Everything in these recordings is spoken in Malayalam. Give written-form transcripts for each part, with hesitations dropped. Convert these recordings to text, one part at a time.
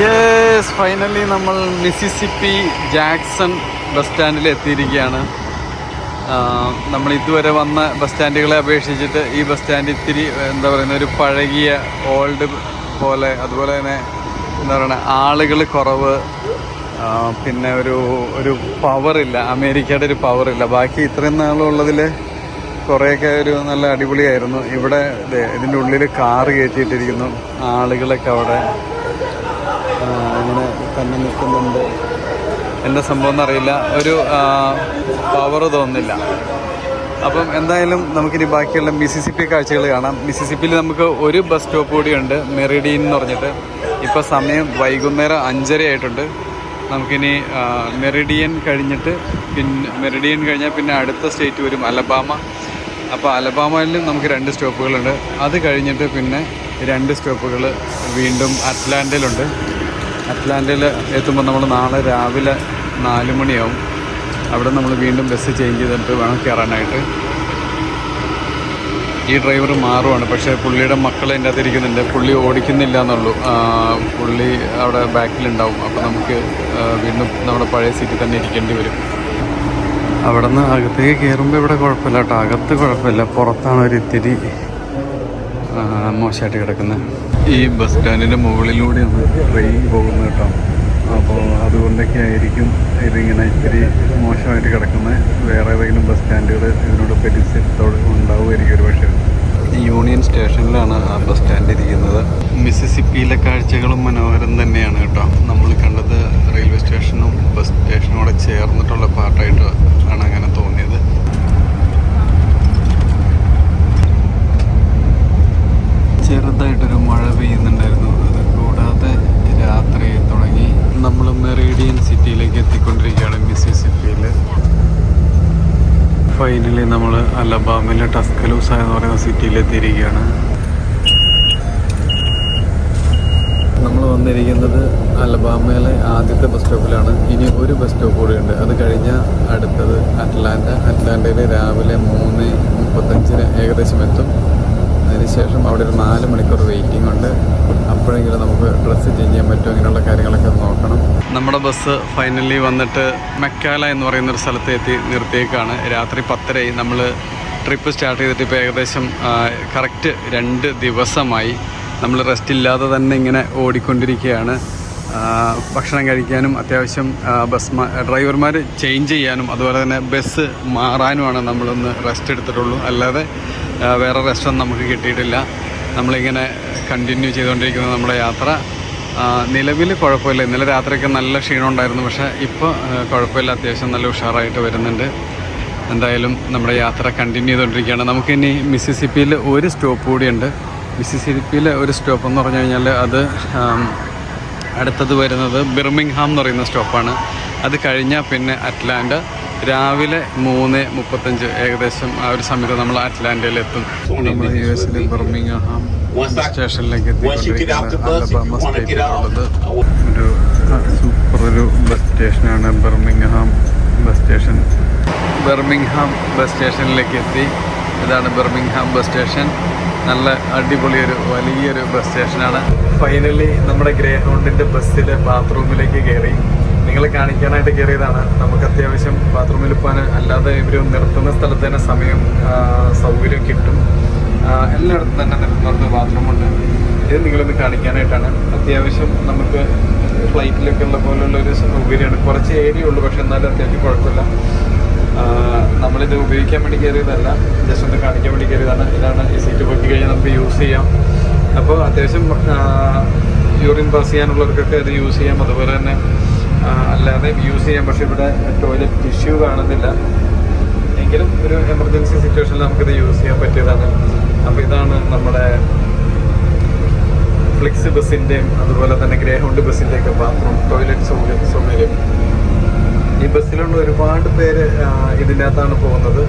യെസ്, ഫൈനലി നമ്മൾ മിസിസിപ്പി ജാക്സൺ ബസ് സ്റ്റാൻഡിൽ എത്തിയിരിക്കുകയാണ്. നമ്മൾ ഇതുവരെ വന്ന ബസ് സ്റ്റാൻഡുകളെ അപേക്ഷിച്ചിട്ട് ഈ ബസ് സ്റ്റാൻഡ് ഇത്തിരി എന്താ പറയുന്ന ഒരു പഴകിയ ഓൾഡ് പോലെ, അതുപോലെ തന്നെ എന്താ പറയുക ആളുകൾ കുറവ്, പിന്നെ ഒരു പവറില്ല, അമേരിക്കയുടെ ഒരു പവറില്ല. ബാക്കി ഇത്രയും നാളുള്ളതിൽ കുറേയൊക്കെ ഒരു നല്ല അടിപൊളിയായിരുന്നു. ഇവിടെ ഇതിൻ്റെ ഉള്ളിൽ കാറ് കയറ്റിയിട്ടിരിക്കുന്നു, ആളുകളൊക്കെ അവിടെ അങ്ങനെ തന്നെ നിൽക്കുന്നുണ്ട്. എന്താ സംഭവം എന്നറിയില്ല, ഒരു പവർ തോന്നുന്നില്ല. അപ്പം എന്തായാലും നമുക്കിനി ബാക്കിയുള്ള മിസിസിപ്പി കാഴ്ചകൾ കാണാം. മിസിസിപ്പിയിൽ നമുക്ക് ഒരു ബസ് സ്റ്റോപ്പ് കൂടിയുണ്ട്, മെറിഡിയൻ എന്ന് പറഞ്ഞിട്ട്. ഇപ്പോൾ സമയം വൈകുന്നേരം 5:30 ആയിട്ടുണ്ട്. നമുക്കിനി മെറിഡിയൻ കഴിഞ്ഞിട്ട് മെറിഡിയൻ കഴിഞ്ഞാൽ പിന്നെ അടുത്ത സ്റ്റേറ്റ് വരും അലബാമ. അപ്പോൾ അലബാമയിൽ നമുക്ക് 2 സ്റ്റോപ്പുകളുണ്ട്. അത് കഴിഞ്ഞിട്ട് പിന്നെ 2 സ്റ്റോപ്പുകൾ വീണ്ടും അറ്റ്ലാന്റയിലുണ്ട്. അറ്റ്ലാന്റയിൽ എത്തുമ്പോൾ നമ്മൾ നാളെ രാവിലെ 4 മണിയാവും. അവിടെ നമ്മൾ വീണ്ടും ബസ് ചേഞ്ച് ചെയ്തിട്ട് വേണം കയറാനായിട്ട്. ഈ ഡ്രൈവർ മാറുവാണ്, പക്ഷേ പുള്ളിയുടെ മക്കൾ എൻ്റെ അകത്ത് ഇരിക്കുന്നുണ്ട്. പുള്ളി ഓടിക്കുന്നില്ല എന്നുള്ളൂ, പുള്ളി അവിടെ ബാക്കിലുണ്ടാവും. അപ്പോൾ നമുക്ക് വീണ്ടും നമ്മുടെ പഴയ സീറ്റിൽ തന്നെ ഇരിക്കേണ്ടി വരും. അവിടെ നിന്ന് അകത്തേക്ക് കയറുമ്പോൾ ഇവിടെ കുഴപ്പമില്ല കേട്ടോ, അകത്ത് കുഴപ്പമില്ല, പുറത്താണ് ഒരു ഇത്തിരി മോശമായിട്ട് കിടക്കുന്നത്. ഈ ബസ് സ്റ്റാൻഡിൻ്റെ മുകളിലൂടെയാണ് ട്രെയിൻ പോകുന്നത് കേട്ടോ. അപ്പോൾ അതുകൊണ്ടൊക്കെ ആയിരിക്കും ഇതിങ്ങനെ ഇത്തിരി മോശമായിട്ട് കിടക്കുന്നത്. വേറെ ഏതെങ്കിലും ബസ് സ്റ്റാൻഡുകൾ ഇതിനോട് പരിസരത്തോട് ഉണ്ടാവുമായിരിക്കും ഒരു പക്ഷേ. യൂണിയൻ സ്റ്റേഷനിലാണ് ആ ബസ് സ്റ്റാൻഡ് ഇരിക്കുന്നത്. മിസിസിപ്പിയിലെ കാഴ്ചകളും മനോഹരം തന്നെയാണ് കേട്ടോ. നമ്മൾ കണ്ടത് റെയിൽവേ സ്റ്റേഷനും ബസ് സ്റ്റേഷനോടെ ചേർന്നിട്ടുള്ള പാർട്ടായിട്ട് ആണ് അങ്ങനെ തോന്നിയത്. ചെറുതായിട്ടൊരു മഴ പെയ്യുന്നുണ്ടായിരുന്നു. അത് കൂടാതെ രാത്രി തുടങ്ങി. നമ്മൾ മെറിഡിയൻ സിറ്റിയിലേക്ക് എത്തിക്കൊണ്ടിരിക്കുകയാണ് മിസിസിപ്പിയിൽ. ഫൈനലി നമ്മൾ അലബാമയിലെ ടസ്കലൂസ എന്ന് പറയുന്ന സിറ്റിയിലെത്തിയിരിക്കുകയാണ്. നമ്മൾ വന്നിരിക്കുന്നത് അലബാമയിലെ ആദ്യത്തെ ബസ് സ്റ്റോപ്പിലാണ്. ഇനി ഒരു ബസ് സ്റ്റോപ്പ് കൂടിയുണ്ട്. അത് കഴിഞ്ഞാൽ അടുത്തത് അറ്റ്ലാന്റയിൽ രാവിലെ 3:35 ഏകദേശം എത്തും. അതിനുശേഷം അവിടെ ഒരു 4 മണിക്കൂർ വെയിറ്റിംഗ് ഉണ്ട്. അപ്പോഴെങ്കിലും നമുക്ക് ഡ്രസ്സ് ചേഞ്ച് ചെയ്യാൻ പറ്റും, അങ്ങനെയുള്ള കാര്യങ്ങളൊക്കെ നോക്കണം. നമ്മുടെ ബസ് ഫൈനലി വന്നിട്ട് മെക്കാല എന്ന് പറയുന്നൊരു സ്ഥലത്ത് എത്തി നിർത്തിയേക്കാണ്. രാത്രി 10:30 നമ്മൾ ട്രിപ്പ് സ്റ്റാർട്ട് ചെയ്തിട്ട് ഇപ്പോൾ ഏകദേശം കറക്റ്റ് 2 ദിവസമായി. നമ്മൾ റെസ്റ്റ് ഇല്ലാതെ തന്നെ ഇങ്ങനെ ഓടിക്കൊണ്ടിരിക്കുകയാണ്. ഭക്ഷണം കഴിക്കാനും അത്യാവശ്യം ഡ്രൈവർമാർ ചേഞ്ച് ചെയ്യാനും അതുപോലെ തന്നെ ബസ് മാറാനുമാണ് നമ്മളൊന്ന് റെസ്റ്റ് എടുത്തിട്ടുള്ളൂ. അല്ലാതെ വേറെ റെസ്റ്റൊന്നും നമുക്ക് കിട്ടിയിട്ടില്ല. നമ്മളിങ്ങനെ കണ്ടിന്യൂ ചെയ്തുകൊണ്ടിരിക്കുന്ന നമ്മുടെ യാത്ര. നിലവിൽ കുഴപ്പമില്ല. ഇന്നലെ രാത്രിയൊക്കെ നല്ല ക്ഷീണം ഉണ്ടായിരുന്നു, പക്ഷേ ഇപ്പോൾ കുഴപ്പമില്ല, അത്യാവശ്യം നല്ല ഉഷാറായിട്ട് വരുന്നുണ്ട്. എന്തായാലും നമ്മുടെ യാത്ര കണ്ടിന്യൂ ചെയ്തുകൊണ്ടിരിക്കുകയാണ്. നമുക്കിനി മിസിസിപ്പിയിൽ ഒരു സ്റ്റോപ്പ് കൂടിയുണ്ട്. മിസിസിപ്പിയിലെ ഒരു സ്റ്റോപ്പ് എന്ന് പറഞ്ഞു കഴിഞ്ഞാൽ അത് അടുത്തത് വരുന്നത് ബിർമിംഗ്ഹാം എന്ന് പറയുന്ന സ്റ്റോപ്പാണ്. അത് കഴിഞ്ഞാൽ പിന്നെ അറ്റ്ലാന്റ. രാവിലെ 3:35 ഏകദേശം ആ ഒരു സമയത്ത് നമ്മൾ അറ്റ്ലാന്റയിൽ എത്തും. നമ്മൾ US-ലെ ബിർമിംഗ്ഹാം സ്റ്റേഷനിലേക്ക് എത്തിക്കൊണ്ടിരിക്കുകയാണ്. അലബാമ സ്റ്റേറ്റിലുള്ളത് ഒരു സൂപ്പർ ബസ് സ്റ്റേഷനാണ് Birmingham bus station. Birmingham bus സ്റ്റേഷനിലേക്ക് എത്തി. ഇതാണ് ബിർമിംഗ്ഹാം ബസ് സ്റ്റേഷൻ. നല്ല അടിപൊളിയൊരു വലിയൊരു ബസ് സ്റ്റേഷനാണ്. ഫൈനലി നമ്മുടെ ഗ്രേ ഹൗണ്ടിൻ്റെ ബസ്സിൽ ബാത്റൂമിലേക്ക് കയറി. നിങ്ങളെ കാണിക്കാനായിട്ട് കയറിയതാണ്. നമുക്ക് അത്യാവശ്യം ബാത്റൂമിൽ പോകാൻ അല്ലാതെ ഇവർ നിർത്തുന്ന സ്ഥലത്ത് തന്നെ സൗകര്യം കിട്ടും. എല്ലായിടത്തും തന്നെ നിർത്തുന്നിടത്ത് ബാത്റൂമുണ്ട്. ഇത് നിങ്ങളൊന്ന് കാണിക്കാനായിട്ടാണ്. അത്യാവശ്യം നമുക്ക് ഫ്ലൈറ്റിലൊക്കെ ഉള്ള പോലുള്ളൊരു സൗകര്യമാണ്. കുറച്ച് ഏരിയ ഉള്ളൂ, പക്ഷെ എന്നാലും അത്യാവശ്യം കുഴപ്പമില്ല. നമ്മളിത് ഉപയോഗിക്കാൻ വേണ്ടി കയറിയതല്ല, ജസ്റ്റ് ഒന്ന് കാണിക്കാൻ വേണ്ടി കയറിയതാണ്. ഇതാണ് ഈ സീറ്റ് പൊട്ടി കഴിഞ്ഞാൽ നമുക്ക് യൂസ് ചെയ്യാം. അപ്പോൾ അത്യാവശ്യം യൂറിൻ പാസ് ചെയ്യാനുള്ളവർക്കൊക്കെ ഇത് യൂസ് ചെയ്യാം. അതുപോലെ തന്നെ അല്ലാതെ യൂസ് ചെയ്യാം. പക്ഷേ ഇവിടെ ടോയ്ലറ്റ് ടിഷ്യൂ കാണുന്നില്ല. എങ്കിലും ഒരു എമർജൻസി സിറ്റുവേഷനിൽ നമുക്കിത് യൂസ് ചെയ്യാൻ പറ്റിയതാണ്. അപ്പോൾ ഇതാണ് നമ്മുടെ ഫ്ലിക്സ് ബസ്സിൻ്റെയും അതുപോലെ തന്നെ ഗ്രേ ഹൗണ്ട് ബസ്സിൻ്റെയൊക്കെ ബാത്റൂം ടോയ്ലറ്റ് സൗകര്യം. ഈ ബസ്സിലുള്ള ഒരുപാട് പേര് ഇതിൻ്റെ അകത്താണ് പോകുന്നത്.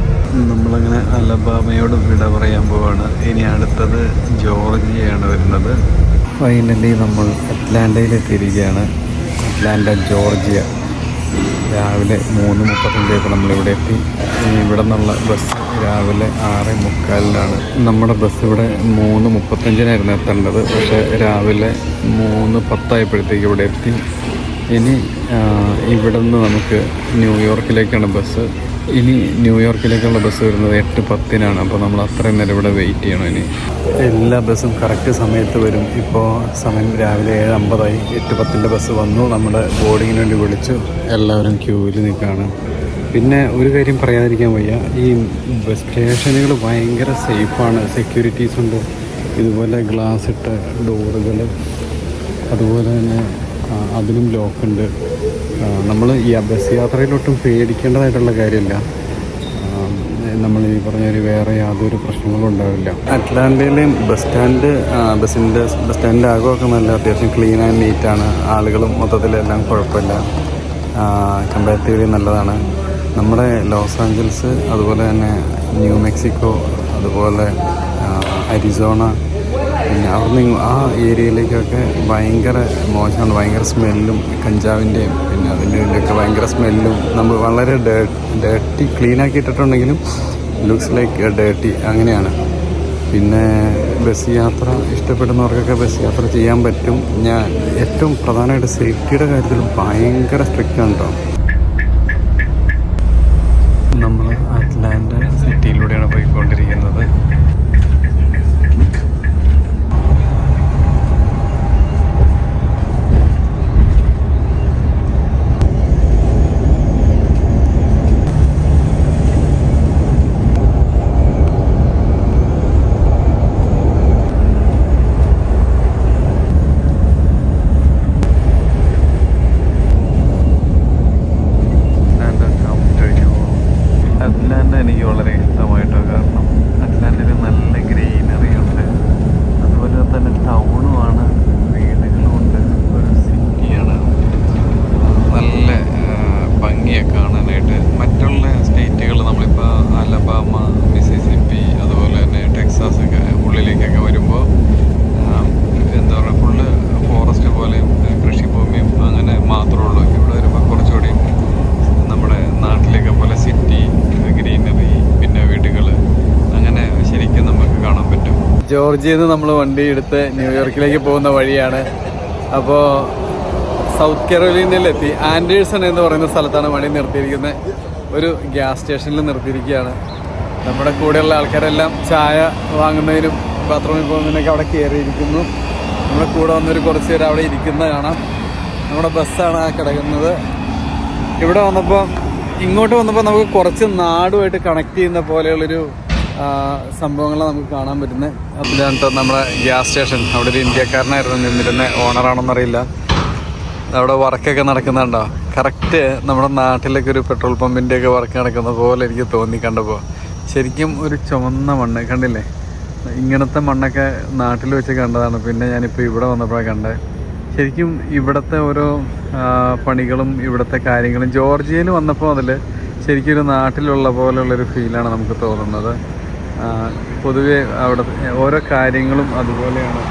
നമ്മളങ്ങനെ അലബാമയോട് വിട പറയാൻ പോവാണ്. ഇനി അടുത്തത് ജോർജിയയാണ് വരുന്നത്. ഫൈനലി നമ്മൾ അറ്റ്ലാന്റയിലെത്തിയിരിക്കുകയാണ്. Atlanta, Georgia. രാവിലെ 3:35 നമ്മളിവിടെ എത്തി. ഇവിടെ നിന്നുള്ള ബസ് രാവിലെ 6:45 നമ്മുടെ ബസ് ഇവിടെ 3:35 എത്തേണ്ടത്. പക്ഷേ രാവിലെ 3:10 ഇവിടെ എത്തി. ഇനി ഇവിടെ നിന്ന് നമുക്ക് ന്യൂയോർക്കിലേക്കാണ് ബസ്. ഇനി ന്യൂയോർക്കിലേക്കുള്ള ബസ് വരുന്നത് 8:10 അപ്പോൾ നമ്മൾ അത്രയും നേരം ഇവിടെ വെയിറ്റ് ചെയ്യണം. ഇനി എല്ലാ ബസ്സും കറക്റ്റ് സമയത്ത് വരും. ഇപ്പോൾ സമയം രാവിലെ 7:50. 8:10 ബസ് വന്നു. നമ്മുടെ ബോർഡിങ്ങിന് വേണ്ടി വിളിച്ചു. എല്ലാവരും ക്യൂവിൽ നിൽക്കുകയാണ്. പിന്നെ ഒരു കാര്യം പറയാതിരിക്കാൻ വയ്യ, ഈ ബസ് സ്റ്റേഷനുകൾ ഭയങ്കര സേഫാണ്. സെക്യൂരിറ്റീസ് ഉണ്ട്, ഇതുപോലെ ഗ്ലാസ് ഇട്ട ഡോറുകൾ, അതുപോലെ തന്നെ അതിനും ലോക്കുണ്ട്. നമ്മൾ ഈ ബസ് യാത്രയിലൊട്ടും പേടിക്കേണ്ടതായിട്ടുള്ള കാര്യമില്ല. നമ്മൾ ഈ പറഞ്ഞൊരു വേറെ യാതൊരു പ്രശ്നങ്ങളും ഉണ്ടാവില്ല. അറ്റ്ലാന്റയിലെയും ബസ് സ്റ്റാൻഡിൻ്റെ ആകമൊക്കെ നല്ല അത്യാവശ്യം ക്ലീൻ ആൻഡ് നീറ്റാണ്. ആളുകളും മൊത്തത്തിലെല്ലാം കുഴപ്പമില്ല, കമ്പാരിറ്റീവ്ലി നല്ലതാണ്. നമ്മുടെ ലോസ് ആഞ്ചൽസ്, അതുപോലെ തന്നെ ന്യൂ മെക്സിക്കോ, അതുപോലെ അരിസോണ, പിന്നെ അവിടുന്ന് ആ ഏരിയയിലേക്കൊക്കെ ഭയങ്കര മോശമാണ്. ഭയങ്കര സ്മെല്ലും കഞ്ചാവിൻ്റെയും പിന്നെ അതിൻ്റെയൊക്കെ ഭയങ്കര സ്മെല്ലും. നമ്മൾ വളരെ ഡേർട്ടി ക്ലീനാക്കി ഇട്ടിട്ടുണ്ടെങ്കിലും ലുക്സ് ലൈക്ക് ഡേർട്ടി, അങ്ങനെയാണ്. പിന്നെ ബസ് യാത്ര ഇഷ്ടപ്പെടുന്നവർക്കൊക്കെ ബസ് യാത്ര ചെയ്യാൻ പറ്റും. ഞാൻ ഏറ്റവും പ്രധാനമായിട്ട് സേഫ്റ്റിയുടെ കാര്യത്തിൽ ഭയങ്കര സ്ട്രിക്റ്റാണ് കേട്ടോ. നമ്മൾ അറ്റ്ലാന്റ സിറ്റിയിലൂടെയാണ് പോയിക്കൊണ്ടിരിക്കുന്നത്. എനിക്ക് വളരെ ഇഷ്ടമായിട്ടോ, കാരണം അറ്റ്ലാന്റയിൽ നല്ല ഗ്രീനറി ഉണ്ട്, അതുപോലെ തന്നെ ടൗണുമാണ്, വീടുകളുമുണ്ട്, ഒരു സിറ്റിയാണ്. നല്ല ഭംഗിയൊക്കെ കാണാനായിട്ട്. മറ്റുള്ള സ്റ്റേറ്റുകൾ നമ്മളിപ്പോൾ അലബാമ, മിസിസിപ്പി, അതുപോലെ തന്നെ ടെക്സാസ് ഒക്കെ ഉള്ളിലേക്കൊക്കെ വരുമ്പോൾ എന്താ പറയുക, ഫുള്ള് ഫോറസ്റ്റ് പോലെയും കൃഷിഭൂമിയും അങ്ങനെ മാത്രമേ ഉള്ളൂ. ഇവിടെ വരുമ്പോൾ കുറച്ചുകൂടി നമ്മുടെ നാട്ടിലേക്ക് പോലെ സിറ്റി, ഗ്രീനറി, പിന്നെ വീടുകൾ, അങ്ങനെ ശരിക്കും നമുക്ക് കാണാൻ പറ്റും. ജോർജിയയിൽ നിന്ന് നമ്മൾ വണ്ടി എടുത്ത് ന്യൂയോർക്കിലേക്ക് പോകുന്ന വഴിയാണ്. അപ്പോൾ സൗത്ത് കരോലീനയിലെത്തി. ആൻഡേഴ്സൺ എന്ന് പറയുന്ന സ്ഥലത്താണ് വണ്ടി നിർത്തിയിരിക്കുന്നത്. ഒരു ഗ്യാസ് സ്റ്റേഷനിൽ നിർത്തിയിരിക്കുകയാണ്. നമ്മുടെ കൂടെയുള്ള ആൾക്കാരെല്ലാം ചായ വാങ്ങുന്നതിനും ബാത്റൂമിൽ പോകുന്നതിനൊക്കെ അവിടെ കയറിയിരിക്കുന്നു. നമ്മുടെ കൂടെ വന്നൊരു കുറച്ച് പേര് അവിടെ ഇരിക്കുന്ന കാണാം. നമ്മുടെ ബസ്സാണ് ആ കിടക്കുന്നത്. ഇവിടെ വന്നപ്പോൾ, ഇങ്ങോട്ട് വന്നപ്പോൾ നമുക്ക് കുറച്ച് നാടുമായിട്ട് കണക്ട് ചെയ്യുന്ന പോലെയുള്ളൊരു സംഭവങ്ങളാണ് നമുക്ക് കാണാൻ പറ്റുന്നത്. അതിലാണ് കേട്ടോ നമ്മുടെ ഗ്യാസ് സ്റ്റേഷൻ. അവിടെ ഒരു ഇന്ത്യക്കാരനായിരുന്നു നിന്നിരുന്നത്, ഓണറാണെന്നറിയില്ല. അവിടെ വർക്കൊക്കെ നടക്കുന്നുണ്ടോ? കറക്റ്റ് നമ്മുടെ നാട്ടിലൊക്കെ ഒരു പെട്രോൾ പമ്പിൻ്റെയൊക്കെ വർക്ക് നടക്കുന്ന പോലെ എനിക്ക് തോന്നി കണ്ടപ്പോൾ. ശരിക്കും ഒരു ചുവന്ന മണ്ണ് കണ്ടില്ലേ? ഇങ്ങനത്തെ മണ്ണൊക്കെ നാട്ടിൽ വെച്ച് കണ്ടതാണ്. പിന്നെ ഞാനിപ്പോൾ ഇവിടെ വന്നപ്പോഴാണ് കണ്ടത്. ശരിക്കും ഇവിടുത്തെ ഓരോ പണികളും ഇവിടുത്തെ കാര്യങ്ങളും ജോർജിയയിൽ വന്നപ്പോൾ അതിൽ ശരിക്കും ഒരു നാട്ടിലുള്ള പോലെയുള്ളൊരു ഫീലാണ് നമുക്ക് തോന്നുന്നത്. പൊതുവെ അവിടെ ഓരോ കാര്യങ്ങളും അതുപോലെയാണ്,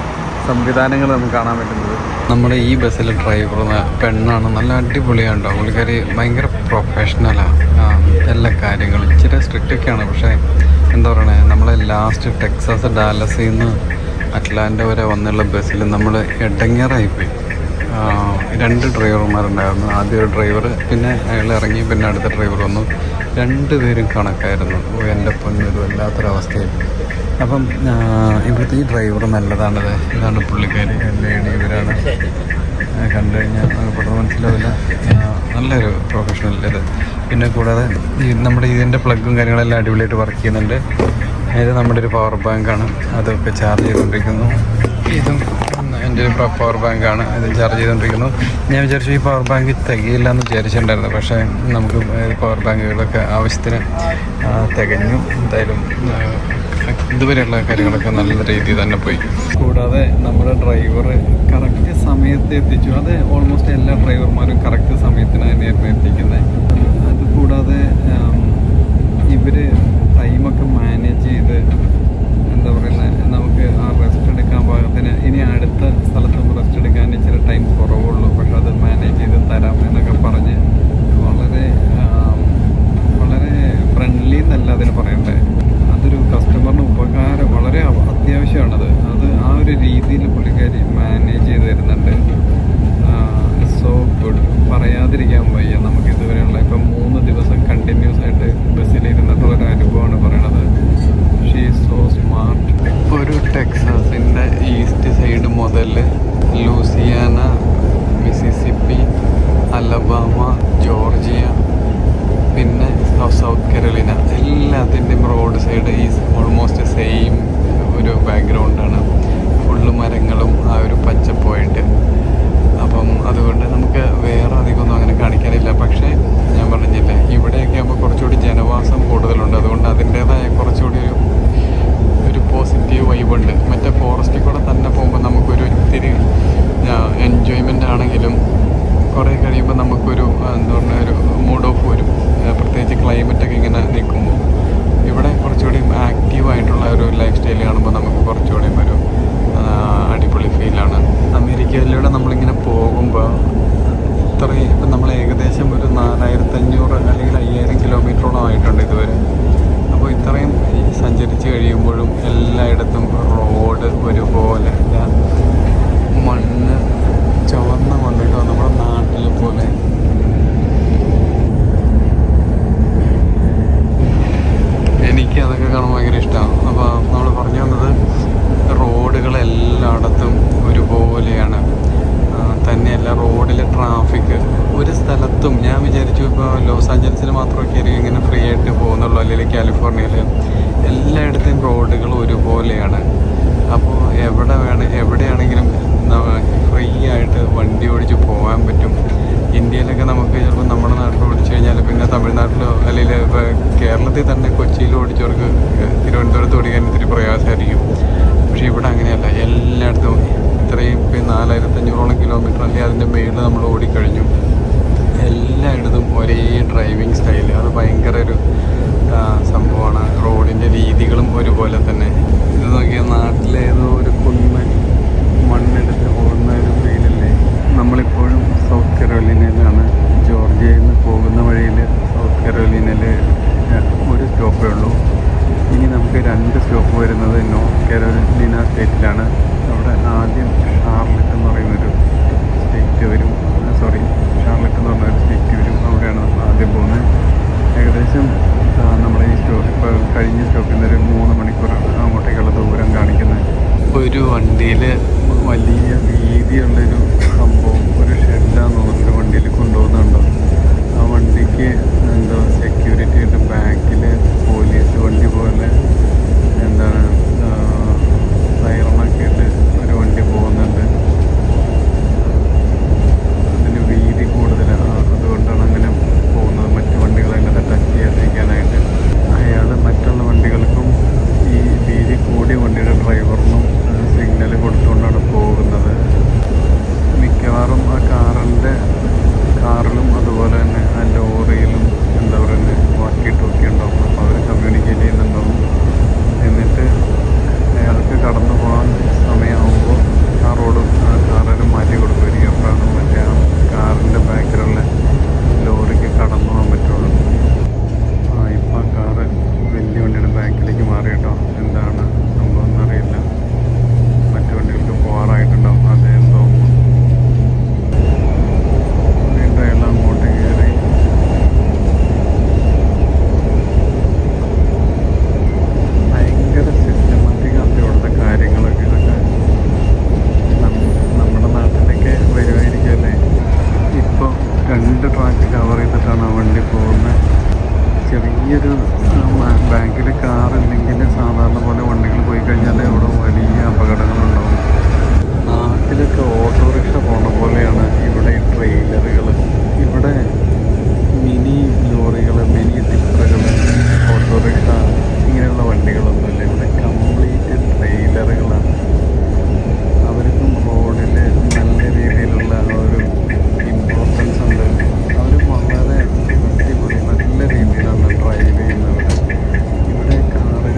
സംവിധാനങ്ങൾ നമുക്ക് കാണാൻ പറ്റുന്നത്. നമ്മുടെ ഈ ബസ്സിലെ ഡ്രൈവർ പെണ്ണാണ്, നല്ല അടിപൊളിയാണ്ടോ. പുള്ളിക്കാരി ഭയങ്കര പ്രൊഫഷണലാണ്. എല്ലാ കാര്യങ്ങളും ഇച്ചിരി സ്ട്രിക്റ്റൊക്കെയാണ്. പക്ഷേ എന്താ പറയണേ, നമ്മളെ ലാസ്റ്റ് ടെക്സാസ് ഡാലസിൽ നിന്ന് അറ്റ്ലാന്റ വരെ വന്നുള്ള ബസ്സിൽ നമ്മൾ ഇടങ്ങേറായിപ്പോയി. 2 ഡ്രൈവർമാരുണ്ടായിരുന്നു. ആദ്യം ഒരു ഡ്രൈവർ, പിന്നെ അയാൾ ഇറങ്ങി, പിന്നെ അടുത്ത ഡ്രൈവർ വന്നു. 2 പേരും കണക്കായിരുന്നു. എൻ്റെ പൊന്നു, ഇത് വല്ലാത്തൊരവസ്ഥയിൽ. അപ്പം ഇവിടുത്തെ ഈ ഡ്രൈവർ നല്ലതാണത്. ഇതാണ് പുള്ളിക്കാരി, ലേഡി. ഇവരാണ് കണ്ടു കഴിഞ്ഞാൽ പെട്ടെന്ന് മനസ്സിലാവില്ല. നല്ലൊരു പ്രൊഫഷണൽ ഇത്. പിന്നെ കൂടാതെ നമ്മുടെ ഇതിൻ്റെ പ്ലഗും കാര്യങ്ങളെല്ലാം അടിപൊളിയായിട്ട് വർക്ക് ചെയ്യുന്നുണ്ട്. ഇത് നമ്മുടെ ഒരു പവർ ബാങ്കാണ്, അതൊക്കെ ചാർജ് ചെയ്തുകൊണ്ടിരിക്കുന്നു. ഇതും എൻ്റെ ഒരു പവർ ബാങ്കാണ്, ഇത് ചാർജ് ചെയ്തുകൊണ്ടിരിക്കുന്നു. ഞാൻ വിചാരിച്ചു ഈ പവർ ബാങ്ക് തികയില്ല എന്ന് വിചാരിച്ചിട്ടുണ്ടായിരുന്നു. പക്ഷേ നമുക്ക് പവർ ബാങ്കുകളൊക്കെ ആവശ്യത്തിന് തികഞ്ഞു. എന്തായാലും ഇതുവരെയുള്ള കാര്യങ്ങളൊക്കെ നല്ല രീതിയിൽ തന്നെ പോയി. കൂടാതെ നമ്മുടെ ഡ്രൈവർ കറക്റ്റ് സമയത്ത് എത്തിച്ചു. അത് ഓൾമോസ്റ്റ് എല്ലാ ഡ്രൈവർമാരും കറക്റ്റ് സമയത്തിന് തന്നെയായിരുന്നു എത്തിക്കുന്നത്. അതുകൂടാതെ ഇവർ ടൈമൊക്കെ മാനേജ് ചെയ്ത്, എന്താ പറയുന്നത്, നമുക്ക് ആ റെസ്റ്റ് എടുക്കാൻ പാകത്തിന്, ഇനി അടുത്ത സ്ഥലത്ത് റെസ്റ്റ് എടുക്കാൻ ഇച്ചിരി ടൈം കുറവുള്ളൂ, പക്ഷെ അത് മാനേജ് ചെയ്ത് തരാം എന്നൊക്കെ പറഞ്ഞ് വളരെ വളരെ വളരെ ഫ്രണ്ട്ലി എന്നല്ല അതിന് പറയണ്ടേ, അതൊരു കസ്റ്റമറിന് ഉപകാരം വളരെ അത്യാവശ്യമാണത്. അത് ആ ഒരു രീതിയിൽ പുള്ളിക്കാരി മാനേജ് ചെയ്ത് തരുന്നുണ്ട്. സോ ഗുഡ്, പറയാതിരിക്കാൻ വയ്യ. നമുക്ക് ഇതുവരെയുള്ള ഇപ്പം 3 ദിവസം കണ്ടിന്യൂസ് ആയിട്ട് ബസ്സിലിരുന്നിട്ടുള്ളൊരു അനുഭവമാണ് പറയണത്. She is so smart. ഇപ്പോൾ ഒരു ടെക്സാസിൻ്റെ ഈസ്റ്റ് സൈഡ് മുതൽ ലൂസിയാന, മിസിസിപ്പി, അലബാമ, ജോർജിയ, പിന്നെ സൗത്ത് കരോലിന, എല്ലാത്തിൻ്റെയും road side is almost same ഒരു ബാക്ക്ഗ്രൗണ്ടാണ്. ഫുള്ള് മരങ്ങളും ആ ഒരു പച്ചപ്പുമായിട്ട്. അപ്പം അതുകൊണ്ട് നമുക്ക് വേറെ അധികമൊന്നും അങ്ങനെ കാണിക്കാനില്ല. പക്ഷേ ഞാൻ പറഞ്ഞില്ലേ, ഇവിടെയൊക്കെ ആകുമ്പോൾ കുറച്ചുകൂടി ജനവാസം കൂടുതലുണ്ട്. അതുകൊണ്ട് അതിൻ്റേതായ കുറച്ചുകൂടി ഒരു പോസിറ്റീവ് വൈബുണ്ട്. മറ്റേ ഫോറസ്റ്റിൽ കൂടെ തന്നെ പോകുമ്പോൾ നമുക്കൊരു ഇത്തിരി എൻജോയ്മെൻ്റ് ആണെങ്കിലും കുറേ കഴിയുമ്പോൾ നമുക്കൊരു എന്താ പറഞ്ഞാൽ ഒരു മൂഡ് ഓഫ് വരും. പ്രത്യേകിച്ച് ക്ലൈമറ്റൊക്കെ ഇങ്ങനെ നിൽക്കുമ്പോൾ. ഇവിടെ കുറച്ചുകൂടി ആക്റ്റീവായിട്ടുള്ള ഒരു ലൈഫ് സ്റ്റൈൽ കാണുമ്പോൾ നമുക്ക് കുറച്ചുകൂടി ഒരു അടിപൊളി ഫീലാണ്. അമേരിക്കയിലൂടെ നമ്മളിങ്ങനെ പോകുമ്പോൾ ഇത്രയും ഇപ്പം നമ്മൾ ഏകദേശം ഒരു 4500 അല്ലെങ്കിൽ 5000 കിലോമീറ്ററോളം ആയിട്ടുണ്ട് ഇതുവരെ. അപ്പോൾ ഇത്രയും സഞ്ചരിച്ച് കഴിയുമ്പോഴും എല്ലായിടത്തും റോഡ് ഒരുപോലെ, മണ്ണ് ചുവന്ന മണ്ണിട്ടോ നമ്മുടെ നാട്ടിലെ പോലെ. എനിക്ക് അതൊക്കെ കാണാൻ ഭയങ്കര ഇഷ്ടമാണ്. അപ്പോൾ നമ്മൾ പറഞ്ഞു വന്നത് റോഡുകളെല്ലായിടത്തും ഒരുപോലെയാണ്. തന്നെയല്ല റോഡിലെ ട്രാഫിക് ഒരു സ്ഥലത്തും, ഞാൻ വിചാരിച്ചു ഇപ്പോൾ ലോസ് ആഞ്ചലസിൽ മാത്രമൊക്കെ ആയിരിക്കും ഇങ്ങനെ ഫ്രീ ആയിട്ട് പോകുന്നുള്ളൂ, അല്ലെങ്കിൽ കാലിഫോർണിയയിൽ. എല്ലായിടത്തെയും റോഡുകൾ ഒരുപോലെയാണ്. അപ്പോൾ എവിടെയാണെങ്കിലും ഫ്രീ ആയിട്ട് വണ്ടി ഓടിച്ച് പോകാൻ പറ്റും. ഇന്ത്യയിലൊക്കെ നമുക്ക് ചിലപ്പോൾ നമ്മുടെ നാട്ടിൽ ഓടിച്ചു കഴിഞ്ഞാൽ പിന്നെ തമിഴ്നാട്ടിലോ അല്ലെങ്കിൽ ഇപ്പോൾ കേരളത്തിൽ തന്നെ കൊച്ചിയിൽ ഓടിച്ചവർക്ക് തിരുവനന്തപുരത്ത് ഓടിക്കാൻ ഇത്തിരി പ്രയാസമായിരിക്കും. പക്ഷേ ഇവിടെ അങ്ങനെയല്ല. എല്ലായിടത്തും ഇത്രയും ഇപ്പോൾ 4500 കിലോമീറ്റർ അല്ലെങ്കിൽ അതിൻ്റെ മേളിൽ നമ്മൾ ഓടിക്കഴിഞ്ഞു. എല്ലായിടത്തും ഒരേ ഡ്രൈവിംഗ് സ്റ്റൈൽ, അത് ഭയങ്കര ഒരു സംഭവമാണ്. റോഡിൻ്റെ രീതികളും ഒരുപോലെ തന്നെ. ഇത് നോക്കിയാൽ നാട്ടിലേതോ ഒരു കുന്ന് മണ്ണെടുത്ത് പോകുന്ന ഒരു ഫീലല്ലേ. നമ്മളിപ്പോഴും സൗത്ത് കരോലിനയിലാണ്. ജോർജിയയിൽ നിന്ന് പോകുന്ന വഴിയിൽ സൗത്ത് കരോലിനയിൽ ഒരു സ്റ്റോപ്പേ ഉള്ളൂ. ഇനി നമുക്ക് 2 സ്റ്റോപ്പ് വരുന്നത് നോർത്ത് കരോലിന സ്റ്റേറ്റിലാണ്. അവിടെ ആദ്യം ഷാർലറ്റ് എന്ന് പറയുന്നൊരു സ്റ്റേറ്റ് വരും. ഷാർലറ്റ് എന്ന് പറഞ്ഞൊരു സ്റ്റേറ്റ് വരും. അവിടെയാണ് നമ്മൾ ആദ്യം പോകുന്നത്. ഏകദേശം നമ്മുടെ ഈ ഇപ്പോൾ കഴിഞ്ഞ സ്റ്റോപ്പിൽ നിന്ന് ഒരു 3 മണിക്കൂറാണ് അങ്ങോട്ടേക്കുള്ള ദൂരം കാണിക്കുന്നത്. ഒരു വണ്ടിയിൽ വലിയ വീതിയുള്ളൊരു സംഭവം, ഒരു ഷെഡാന്ന് തോന്നുന്നു വണ്ടിയിൽ കൊണ്ടുപോകുന്നുണ്ടോ. ആ വണ്ടിക്ക് എന്തോ സെക്യൂരിറ്റി ആയിട്ട് ബാക്കിൽ പോലീസ് വണ്ടി പോലെ എന്താണ് സൈറണൊക്കെ ഇട്ട് ഒരു വണ്ടി പോകുന്നുണ്ട്. അതിന് വീതി കൂടുതലാണ്, അതുകൊണ്ടാണ് അങ്ങനെ പോകുന്നത്. മറ്റു വണ്ടികളതിൻ്റെ ടച്ച് ചെയ്യാതിരിക്കാനായിട്ട്. അയാൾ മറ്റുള്ള വണ്ടികൾക്കും ഈ വീതി കൂടിയ വണ്ടിയുടെ ഡ്രൈവറിനും സിഗ്നൽ കൊടുത്തുകൊണ്ടാണ് പോകുന്നത്. മിക്കവാറും ആ കാറിലും അതുപോലെ തന്നെ ആ ലോറിയിലും എന്താ പറയുന്നത് വാക്കി ടോക്കി ഉണ്ടാവും. അപ്പോൾ അവർ കമ്മ്യൂണിക്കേറ്റ് ചെയ്യുന്നുണ്ടാവും. എന്നിട്ട് അയാൾക്ക് കടന്നു പോകാൻ സമയമാകുമ്പോൾ ആ കാറിന് മാറ്റി കൊടുക്കുമായിരിക്കും. അപ്പോഴാണ് മറ്റേ ആ കാറിൻ്റെ ബാക്കിലുള്ള ലോറിക്ക് കടന്നു പോകാൻ പറ്റുള്ളൂ. ഇപ്പം ആ കാറ് വലിയ വണ്ടിയുടെ ബാക്കിലേക്ക് മാറി കേട്ടോ. എന്താണ് സംഭവം എന്നറിയില്ല. മറ്റു വണ്ടികൾക്ക് പോകാറായിട്ടുണ്ടാവും. അതേന്ന് തോന്നുന്നു. വീണ്ടും അയാൾ അങ്ങോട്ട് കയറി. ഭയങ്കര സിസ്റ്റമാറ്റിക് ആണ് ഇവിടുത്തെ കാര്യങ്ങളൊക്കെ. ഇതൊക്കെ നമ്മുടെ നാട്ടിലൊക്കെ വരുമായിരിക്കുമല്ലേ. ഇപ്പോൾ 2 ട്രാക്ക് കവർ ചെയ്തിട്ടാണ് ആ വണ്ടി പോകുന്നത്. ചെറിയൊരു ബാങ്കിൽ കാറില്ലെങ്കിൽ സാധാരണ പോലെ വണ്ടികൾ പോയി കഴിഞ്ഞാൽ ഇവിടെ വലിയ അപകടങ്ങളുണ്ടാവും. നാട്ടിലൊക്കെ ഓട്ടോറിക്ഷ പോണ പോലെയാണ് ഇവിടെ ഈ ട്രെയിലറുകൾ. ഇവിടെ മിനി ലോറികൾ, മിനി ടിപ്പറുകൾ, ഓട്ടോറിക്ഷ ഇങ്ങനെയുള്ള വണ്ടികളൊന്നുമില്ല. ഇവിടെ കംപ്ലീറ്റ് ട്രെയിലറുകളാണ്. അവർക്കും റോഡിൽ നല്ല രീതിയിലുള്ള ഒരു ഇമ്പോർട്ടൻസ് ഉണ്ട്. അവർ വളരെ അടിപൊളി നല്ല രീതിയിലാണ് ഡ്രൈവ് ചെയ്യുന്നത്. ഇവിടെ കാറ്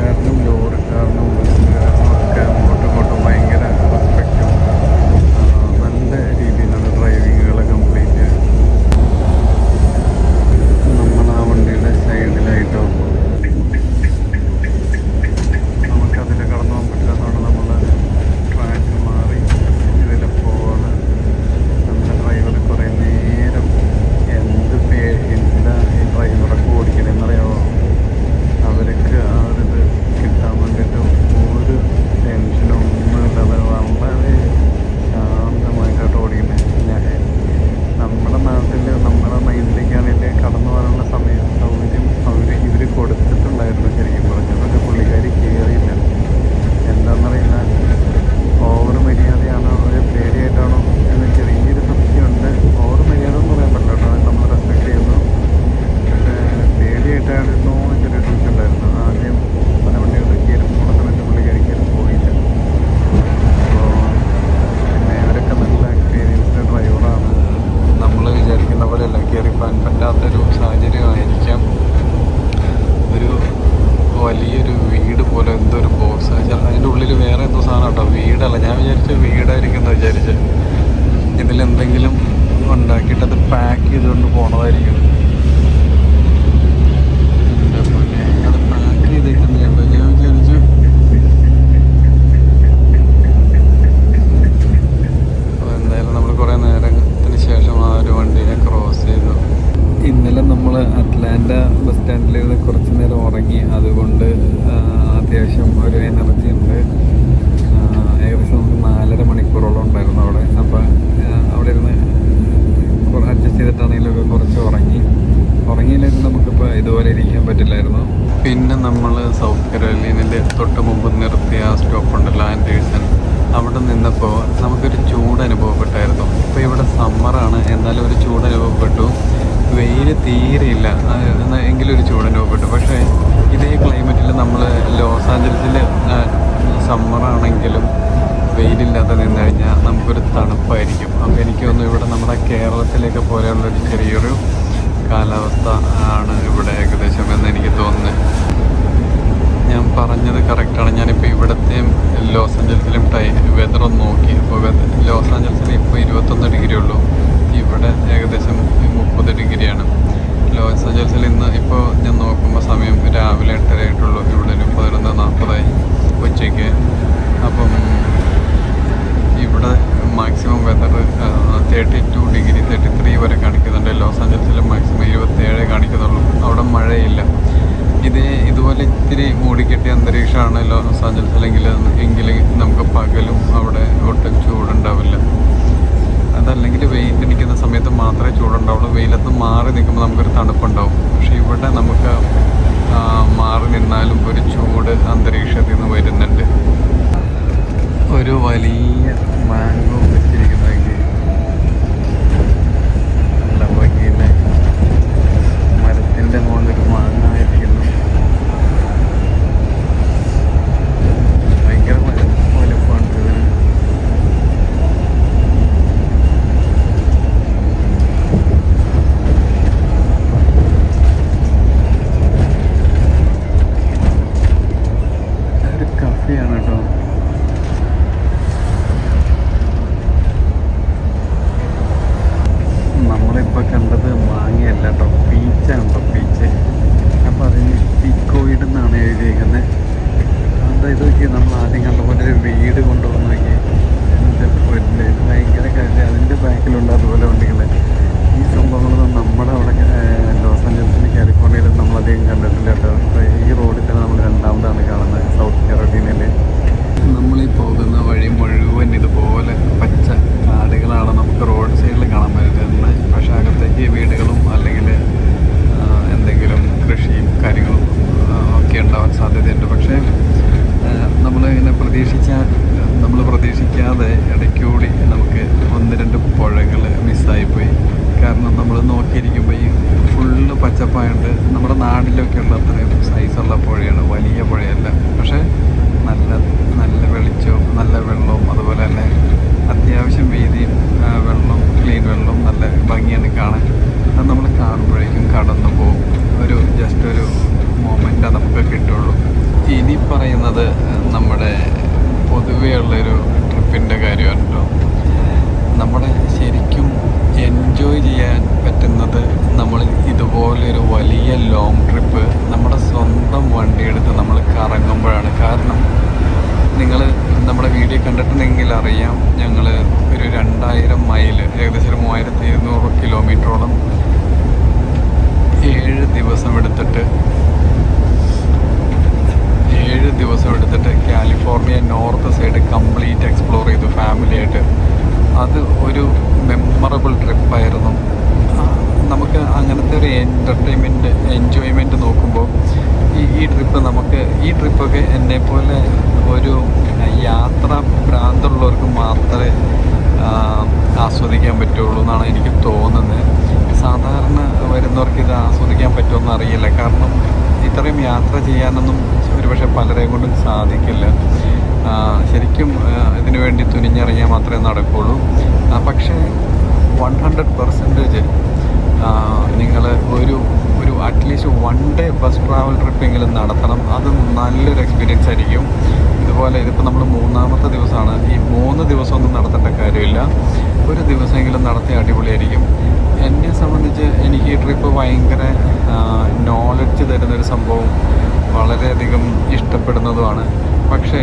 പാക്ക് ചെയ്തുകൊണ്ട് പോണതായിരിക്കും. എൻ്റെ പൊന്നെ, അത് പാക്ക് ചെയ്തേക്കുന്നത് കണ്ടോ? ഞാൻ വിചാരിച്ചു എന്തായാലും നമ്മൾ കുറേ നേരത്തിന് ശേഷം ആ ഒരു വണ്ടീനെ ക്രോസ് ചെയ്തു. ഇന്നലെ നമ്മൾ അറ്റ്ലാന്റ ബസ് സ്റ്റാൻഡിൽ കുറച്ച് നേരം ഉറങ്ങി. അതുകൊണ്ട് അത്യാവശ്യം ഒരു എനർജി ഉണ്ട്. ഏകദേശം നമുക്ക് 4.5 മണിക്കൂറോളം ഉണ്ടായിരുന്നു അവിടെ. അപ്പോൾ അവിടെ ഇരുന്ന് അഡ്ജസ്റ്റ് ചെയ്തിട്ടാണെങ്കിലൊക്കെ കുറച്ച് ഉറങ്ങിയില്ലെങ്കിൽ നമുക്കിപ്പോൾ ഇതുപോലെ ഇരിക്കാൻ പറ്റില്ലായിരുന്നു. പിന്നെ നമ്മൾ സൗത്ത് കരോലീനയിൽ തൊട്ട് മുമ്പ് നിർത്തിയ ആ സ്റ്റോപ്പുണ്ടല്ലോ, ആൻഡേഴ്സൺ, അവിടെ നിന്നപ്പോൾ നമുക്കൊരു ചൂട് അനുഭവപ്പെട്ടായിരുന്നു. ഇപ്പോൾ ഇവിടെ സമ്മറാണ്, എന്നാലും ഒരു ചൂട് അനുഭവപ്പെട്ടു. വെയിൽ തീരെയില്ല, എങ്കിലും ഒരു ചൂട് അനുഭവപ്പെട്ടു. പക്ഷേ ഇതേ ക്ലൈമറ്റിൽ നമ്മൾ ലോസ് ആഞ്ചൽസിൽ സമ്മറാണെങ്കിലും വെയിലില്ലാതെ നിന്ന് കഴിഞ്ഞാൽ നമുക്കൊരു തണുപ്പായിരിക്കും. അപ്പോൾ എനിക്ക് തോന്നുന്നു ഇവിടെ നമ്മുടെ കേരളത്തിലേക്ക് പോലെയുള്ളൊരു ചെറിയൊരു കാലാവസ്ഥ ആണ് ഇവിടെ ഏകദേശം എന്ന് എനിക്ക് തോന്നുന്നത്. ഞാൻ പറഞ്ഞത് കറക്റ്റാണ്. ഞാനിപ്പോൾ ഇവിടത്തെയും ലോസ് ആഞ്ചൽസിലും വെതറൊന്ന് നോക്കി. ഇപ്പോൾ ലോസ് ആഞ്ചൽസിൽ ഇപ്പോൾ 21 ഡിഗ്രി ഉള്ളൂ. ഇവിടെ ഏകദേശം 30 ഡിഗ്രിയാണ്. ലോസ് ആഞ്ചൽസിൽ ഇന്ന് ഇപ്പോൾ ഞാൻ നോക്കുമ്പോൾ സമയം രാവിലെ 8:30 ആയിട്ടുള്ളൂ. ഇവിടെ ഒരു 11:40 ഉച്ചയ്ക്ക്. അപ്പം ഇവിടെ മാക്സിമം വെതർ 32 ഡിഗ്രി 33 വരെ കാണിക്കുന്നുണ്ട്. ലോസ് ആഞ്ചൽസിൽ മാക്സിമം 27 കാണിക്കുന്നുള്ളൂ. അവിടെ മഴയില്ല. ഇതുപോലെ ഇത്തിരി മൂടിക്കെട്ടിയ അന്തരീക്ഷമാണ് ലോസ് ആഞ്ചൽസിലെങ്കിൽ നമുക്ക് പകലും അവിടെ ഒട്ടും ചൂടുണ്ടാവില്ല. അതല്ലെങ്കിൽ വെയിലടിക്കുന്ന സമയത്ത് മാത്രമേ ചൂടുണ്ടാവുള്ളൂ. വെയിലത്ത് മാറി നിൽക്കുമ്പോൾ നമുക്കൊരു തണുപ്പുണ്ടാവും. പക്ഷെ ഇവിടെ നമുക്ക് മാറി നിന്നാലും ഒരു ചൂട് അന്തരീക്ഷത്തിൽ നിന്ന് വരുന്നുണ്ട്. ഒരു വലിയ മാംഗോ വെച്ചിരിക്കുന്നതെങ്കിൽ നല്ല ഭംഗിയിലെ മരത്തിൻ്റെ മുകളിൽ മാങ്ങ ആയിരിക്കുന്നു. ഭയങ്കര വലുപ്പമാണ് ഇതിന്. ഒരു കഫേയാണ് കേട്ടോ. നമ്മളിപ്പോൾ കണ്ടത് മാങ്ങയല്ല കേട്ടോ, പീച്ചാണ് കേട്ടോ, പീച്ച്. അപ്പോൾ അതിന് പിക്കോയിഡ് എന്നാണ് എഴുതിയിരിക്കുന്നത്. അതായത് നോക്കി നമ്മൾ ആദ്യം കണ്ട പോലെ ഒരു വീട് കൊണ്ടുവന്ന് നോക്കി. എൻ്റെ പൊന്നെ, ഭയങ്കര കാര്യം. അതിൻ്റെ ബാക്കിലുള്ള അതുപോലെ വണ്ടികൾ. ഈ സംഭവങ്ങളൊന്നും നമ്മുടെ അവിടെ ലോസ് ആഞ്ചൽസിലും കാലിഫോർണിയയിലും നമ്മളധികം കണ്ടിട്ടില്ല കേട്ടോ. ഈ റോഡിൽ തന്നെ നമ്മൾ രണ്ടാമതാണ് കാണുന്നത് സൗത്ത് കരോലീനയിൽ. നമ്മളീ പോകുന്ന വഴി മുഴുവൻ ഇതുപോലെ പച്ച കാടുകളാണ് നമുക്ക് റോഡ് സൈഡിൽ കാണാൻ പറ്റുന്നത്. പക്ഷേ അകത്തേക്ക് വീടുകളും അല്ലെങ്കിൽ എന്തെങ്കിലും കൃഷിയും കാര്യങ്ങളും ഒക്കെ ഉണ്ടാവാൻ സാധ്യതയുണ്ട്. പക്ഷേ നമ്മളിങ്ങനെ നമ്മൾ പ്രതീക്ഷിക്കാതെ ഇടയ്ക്കൂടി നമുക്ക് 1-2 പുഴകൾ മിസ്സായിപ്പോയി. കാരണം നമ്മൾ നോക്കിയിരിക്കുമ്പോൾ ഈ ഫുള്ള് പച്ചപ്പായുണ്ട്. നമ്മുടെ നാട്ടിലൊക്കെ ഉള്ള അത്രയും സൈസുള്ള പുഴയാണ്, വലിയ പുഴയല്ല. പക്ഷേ നല്ല വെളിച്ചവും നല്ല വെള്ളവും അതുപോലെ തന്നെ അത്യാവശ്യം വീതിയും വെള്ളം, ക്ലീൻ വെള്ളവും നല്ല ഭംഗിയാണ് കാണാൻ. അത് നമ്മൾ കാണുമ്പോഴേക്കും കടന്നു പോകും. ജസ്റ്റ് ഒരു മൊമെൻ്റ് നമുക്ക് കിട്ടുള്ളൂ. ഇനി പറയുന്നത് നമ്മുടെ പൊതുവേ ഉള്ളൊരു ട്രിപ്പിൻ്റെ കാര്യമാണ് കേട്ടോ. നമ്മുടെ ശരിക്കും എൻജോയ് ചെയ്യാൻ പറ്റുന്നത് നമ്മൾ ഇതുപോലൊരു വലിയ ലോങ് ട്രിപ്പ് നമ്മുടെ സ്വന്തം വണ്ടിയെടുത്ത് നമ്മൾ കറങ്ങുമ്പോഴാണ്. കാരണം നിങ്ങൾ നമ്മുടെ വീഡിയോ കണ്ടിട്ടുണ്ടെങ്കിൽ അറിയാം, ഞങ്ങൾ ഒരു 2000 മൈൽ, ഏകദേശം ഒരു 3200 കിലോമീറ്ററോളം 7 ദിവസം എടുത്തിട്ട് California north side complete explore ചെയ്തു ഫാമിലിയായിട്ട്. അത് ഒരു മെമ്മറബിൾ ട്രിപ്പായിരുന്നു. നമുക്ക് അങ്ങനത്തെ ഒരു എൻജോയ്മെൻറ്റ് നോക്കുമ്പോൾ ഈ ട്രിപ്പൊക്കെ എന്നെപ്പോലെ ഒരു യാത്ര ഭ്രാന്തുള്ളവർക്ക് മാത്രമേ ആസ്വദിക്കാൻ പറ്റുള്ളൂ എന്നാണ് എനിക്ക് തോന്നുന്നത്. സാധാരണ വരുന്നവർക്ക് ഇത് ആസ്വദിക്കാൻ പറ്റുമെന്ന് അറിയില്ല. കാരണം ഇത്രയും യാത്ര ചെയ്യാനൊന്നും ഒരുപക്ഷെ പലരെയും കൊണ്ടും സാധിക്കില്ല. ശരിക്കും ഇതിനു വേണ്ടി തുനിഞ്ഞിറങ്ങിയാൽ മാത്രമേ നടക്കുകയുള്ളൂ. പക്ഷേ 100% നിങ്ങൾ ഒരു അറ്റ്ലീസ്റ്റ് 1 ഡേ ബസ് ട്രാവൽ ട്രിപ്പെങ്കിലും നടത്തണം. അത് നല്ലൊരു എക്സ്പീരിയൻസ് ആയിരിക്കും. ഇതുപോലെ ഇതിപ്പോൾ നമ്മൾ 3ാമത്തെ ദിവസമാണ്. ഈ 3 ദിവസമൊന്നും നടത്തേണ്ട കാര്യമില്ല, ഒരു ദിവസമെങ്കിലും നടത്തിയ അടിപൊളിയായിരിക്കും. എൻ്റെ സംബന്ധിച്ച് എനിക്ക് ഈ ട്രിപ്പ് ഭയങ്കര നോളജ് തരുന്നൊരു സംഭവം, വളരെയധികം ഇഷ്ടപ്പെടുന്നതുമാണ്. പക്ഷേ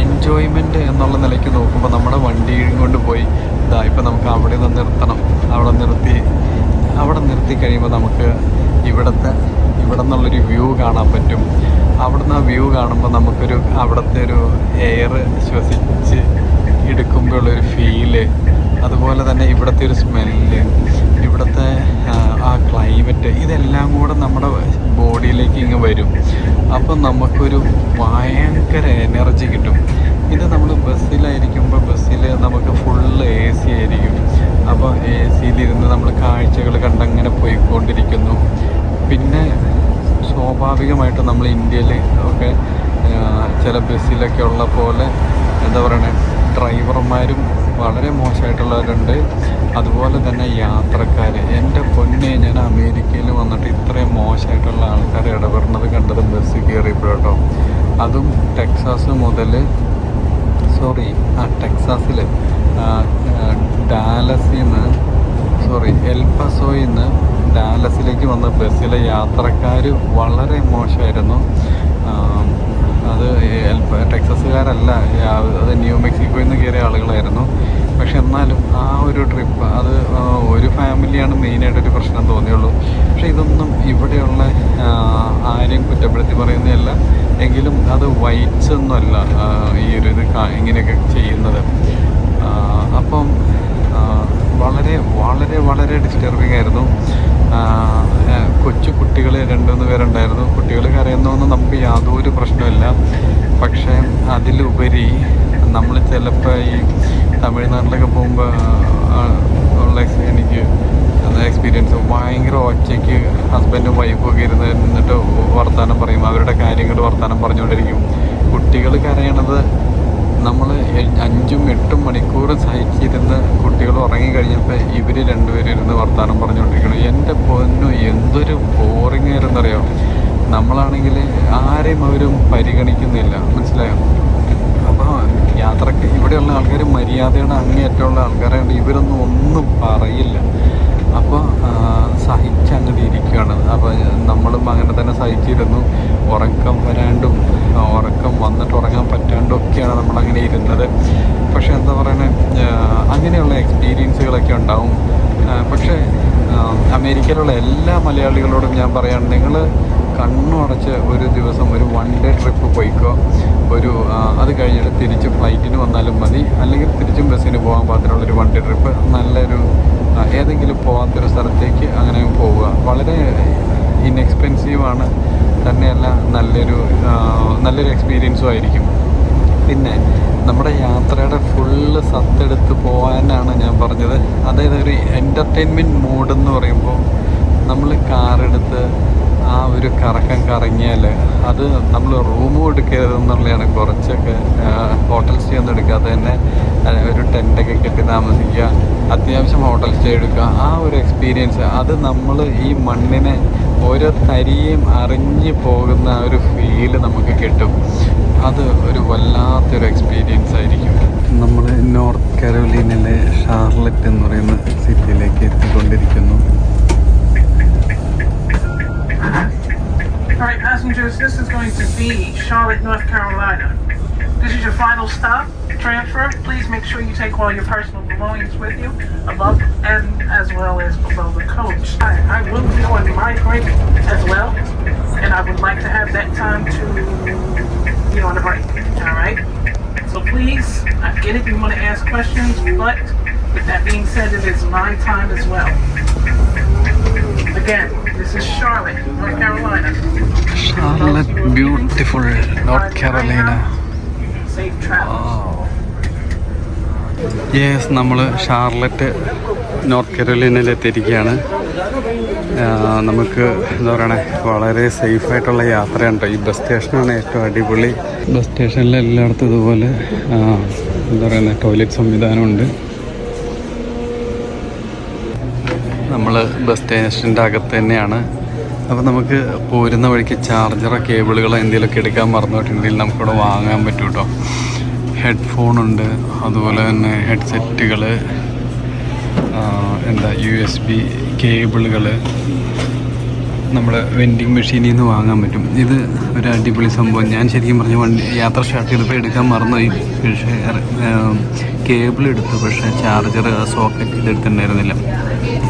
എൻജോയ്മെൻറ്റ് എന്നുള്ള നിലയ്ക്ക് നോക്കുമ്പോൾ നമ്മുടെ വണ്ടി കൊണ്ട് പോയി ഇപ്പം നമുക്ക് അവിടെ നിന്ന് നിർത്തണം, അവിടെ നിർത്തി കഴിയുമ്പോൾ നമുക്ക് ഇവിടെ നിന്നുള്ളൊരു വ്യൂ കാണാൻ പറ്റും. അവിടുന്ന് ആ വ്യൂ കാണുമ്പോൾ നമുക്കൊരു അവിടുത്തെ ഒരു എയർ ശ്വസിച്ച് എടുക്കുമ്പോഴുള്ളൊരു ഫീല്, അതുപോലെ തന്നെ ഇവിടുത്തെ ഒരു സ്മെല്ല്, ഇവിടുത്തെ ആ ക്ലൈമറ്റ്, ഇതെല്ലാം കൂടെ നമ്മുടെ ബോഡിയിലേക്ക് ഇങ്ങ് വരും. അപ്പം നമുക്കൊരു ഭയങ്കര എനർജി കിട്ടും. ഇത് നമ്മൾ ബസ്സിലായിരിക്കുമ്പോൾ ബസ്സിൽ നമുക്ക് ഫുള്ള് AC ആയിരിക്കും. അപ്പോൾ AC-ലിരുന്ന് നമ്മൾ കാഴ്ചകൾ കണ്ടങ്ങനെ പോയിക്കൊണ്ടിരിക്കുന്നു. പിന്നെ സ്വാഭാവികമായിട്ട് നമ്മൾ ഇന്ത്യയിൽ ഒക്കെ ചില ബസ്സിലൊക്കെ ഉള്ള പോലെ എന്താ പറയണേ, ഡ്രൈവർമാരും വളരെ മോശമായിട്ടുള്ളവരുണ്ട്. അതുപോലെ തന്നെ യാത്രക്കാർ, എൻ്റെ പൊന്നെ, ഞാൻ അമേരിക്കയിൽ വന്നിട്ട് ഇത്രയും മോശമായിട്ടുള്ള ആൾക്കാരെ ഇടപെടുന്നത് കണ്ടത് ബസ് കയറിയപ്പോഴോ. അതും ടെക്സാസിൽ എൽ പസോയിൽ നിന്ന് ഡാലസിലേക്ക് വന്ന ബസ്സിലെ യാത്രക്കാർ വളരെ മോശമായിരുന്നു. അത് ടെക്സസുകാരല്ല, അത് ന്യൂ മെക്സിക്കോയിൽ നിന്ന് കയറിയ ആളുകളായിരുന്നു. പക്ഷെ എന്നാലും ആ ഒരു ട്രിപ്പ്, അത് ഒരു ഫാമിലിയാണ് മെയിനായിട്ടൊരു പ്രശ്നം തോന്നിയുള്ളൂ. പക്ഷെ ഇതൊന്നും ഇവിടെയുള്ള ആരെയും കുറ്റപ്പെടുത്തി പറയുന്നതല്ല, എങ്കിലും അത് വൈറ്റ്സ് ഒന്നുമല്ല ഈ ഒരു ഇത് ഇങ്ങനെയൊക്കെ ചെയ്യുന്നത്. അപ്പം വളരെ വളരെ വളരെ ഡിസ്റ്റർബിങ് ആയിരുന്നു. കൊച്ചു കുട്ടികൾ 2-3 പേരുണ്ടായിരുന്നു. കുട്ടികൾ കരയുന്നതൊന്നും നമുക്ക് യാതൊരു പ്രശ്നമില്ല. പക്ഷേ അതിലുപരി നമ്മൾ ചിലപ്പോൾ ഈ തമിഴ്നാട്ടിലൊക്കെ പോകുമ്പോൾ ഉള്ള എനിക്ക് എക്സ്പീരിയൻസ്, ഭയങ്കര ഒച്ചയ്ക്ക് ഹസ്ബൻഡും വൈഫും ഒക്കെ ഇരുന്നിട്ട് വർത്തമാനം പറയും, അവരുടെ കാര്യങ്ങൾ വർത്തമാനം പറഞ്ഞുകൊണ്ടിരിക്കും. കുട്ടികൾ കരയണത് നമ്മൾ 5-8 മണിക്കൂർ സഹിച്ചിരുന്ന് കുട്ടികൾ ഉറങ്ങിക്കഴിഞ്ഞപ്പോൾ ഇവർ 2 പേരും ഇരുന്ന് വർത്തമാനം പറഞ്ഞുകൊണ്ടിരിക്കണം. എൻ്റെ പൊന്നു, എന്തൊരു ബോറിംഗ് ആയിരുന്നറിയോ. നമ്മളാണെങ്കിൽ ആരെയും അവരും പരിഗണിക്കുന്നില്ല, മനസ്സിലായോ? അപ്പോൾ യാത്രയ്ക്ക് ഇവിടെയുള്ള ആൾക്കാർ മര്യാദയുടെ അങ്ങേയറ്റമുള്ള ആൾക്കാരാണ്. ഇവരൊന്നും ഒന്നും പറയില്ല. അപ്പോൾ സഹിച്ചങ്ങനെ ഇരിക്കുകയാണ്. അപ്പോൾ നമ്മളും അങ്ങനെ തന്നെ സഹിച്ചിരുന്നു. ഉറക്കം വരാണ്ടും ഉറക്കം വന്നിട്ട് ഉറങ്ങാൻ പറ്റാണ്ടും ഒക്കെയാണ് നമ്മളങ്ങനെ ഇരുന്നത്. പക്ഷെ എന്താ പറയുന്നത്, അങ്ങനെയുള്ള എക്സ്പീരിയൻസുകളൊക്കെ ഉണ്ടാവും. പക്ഷേ അമേരിക്കയിലുള്ള എല്ലാ മലയാളികളോടും ഞാൻ പറയാണ്, നിങ്ങൾ കണ്ണുടച്ച് ഒരു ദിവസം ഒരു 1 ഡേ ട്രിപ്പ് പോയിക്കോ. അത് കഴിഞ്ഞിട്ട് തിരിച്ച് ഫ്ലൈറ്റിന് വന്നാലും മതി, അല്ലെങ്കിൽ തിരിച്ചും ബസ്സിന് പോകാൻ പാകത്തിനുള്ളൊരു 1 ഡേ ട്രിപ്പ്, നല്ലൊരു ഏതെങ്കിലും പോകാത്തൊരു സ്ഥലത്തേക്ക് അങ്ങനെ പോവുക. വളരെ ഇൻഎക്സ്പെൻസീവാണ്, തന്നെയല്ല നല്ലൊരു എക്സ്പീരിയൻസും ആയിരിക്കും. പിന്നെ നമ്മുടെ യാത്രയുടെ ഫുള്ള് സത്തെടുത്ത് പോകാനാണ് ഞാൻ പറഞ്ഞത്. അതായത് ഒരു എൻ്റർടൈൻമെൻറ്റ് മൂഡെന്ന് പറയുമ്പോൾ നമ്മൾ കാറെടുത്ത് ആ ഒരു കറക്കം കറങ്ങിയാൽ അത് നമ്മൾ റൂമും എടുക്കരുതെന്നുള്ളതാണ്. കുറച്ചൊക്കെ ഹോട്ടൽ സ്റ്റേ ഒന്നും എടുക്കാതെ തന്നെ ഒരു ടെൻ്റൊക്കെ കെട്ടി താമസിക്കുക, അത്യാവശ്യം ഹോട്ടൽ സ്റ്റേ എടുക്കുക. ആ ഒരു എക്സ്പീരിയൻസ്, അത് നമ്മൾ ഈ മണ്ണിനെ ഓരോ തരിയും അറിഞ്ഞു പോകുന്ന ഒരു ഫീല് നമുക്ക് കിട്ടും. അത് ഒരു വല്ലാത്തൊരു എക്സ്പീരിയൻസ് ആയിരിക്കും. നമ്മൾ നോർത്ത് കരോലീനയിലെ ഷാർലറ്റ് എന്ന് പറയുന്ന സിറ്റിയിലേക്ക് എത്തിക്കൊണ്ടിരിക്കുന്നു. Alright, passengers, this is going to be Charlotte, North Carolina. This is your final stop, transfer. Please make sure you take all your personal belongings with you, above and as well as below the coach. I will be on my break as well, and I would like to have that time to be on the break, alright? So please, I get it, you want to ask questions, but with that being said, it is my time as well. Again, this is Charlotte, North Carolina. Charlotte, beautiful North Carolina. Safe travels. Yes, നമ്മൾ ഷാർലറ്റ് നോർത്ത് കരോലീനയിൽ എത്തിയിരിക്കുകയാണ്. നമുക്ക് എന്താ പറയണേ, വളരെ സേഫായിട്ടുള്ള യാത്രയുണ്ട്. ഈ ബസ് സ്റ്റേഷനാണ് ഏറ്റവും അടിപൊളി. ബസ് സ്റ്റേഷനിൽ എല്ലായിടത്തും ഇതുപോലെ എന്താ പറയുന്നത്, ടോയ്ലറ്റ് സംവിധാനമുണ്ട്. നമ്മൾ ബസ് സ്റ്റേഷൻ്റെ അകത്ത് തന്നെയാണ്. അപ്പോൾ നമുക്ക് പോരുന്ന വഴിക്ക് ചാർജറോ കേബിളുകളോ എന്തെങ്കിലുമൊക്കെ എടുക്കാൻ മറന്നിട്ടുണ്ടെങ്കിൽ നമുക്കിവിടെ വാങ്ങാൻ പറ്റും കേട്ടോ. ഹെഡ്ഫോണുണ്ട്, അതുപോലെ തന്നെ ഹെഡ്സെറ്റുകൾ, എന്താ USB കേബിളുകൾ നമ്മൾ വെൻഡിങ് മെഷീനിൽ നിന്ന് വാങ്ങാൻ പറ്റും. ഇത് ഒരു അടിപൊളി സംഭവം. ഞാൻ ശരിക്കും പറഞ്ഞ യാത്ര സ്റ്റാർട്ട് ചെയ്തപ്പോൾ എടുക്കാൻ മറന്നുപോയി. പക്ഷേ കേബിൾ എടുത്തു, പക്ഷേ ചാർജർ സോക്കറ്റ് ഇതെടുത്തിട്ടുണ്ടായിരുന്നില്ല.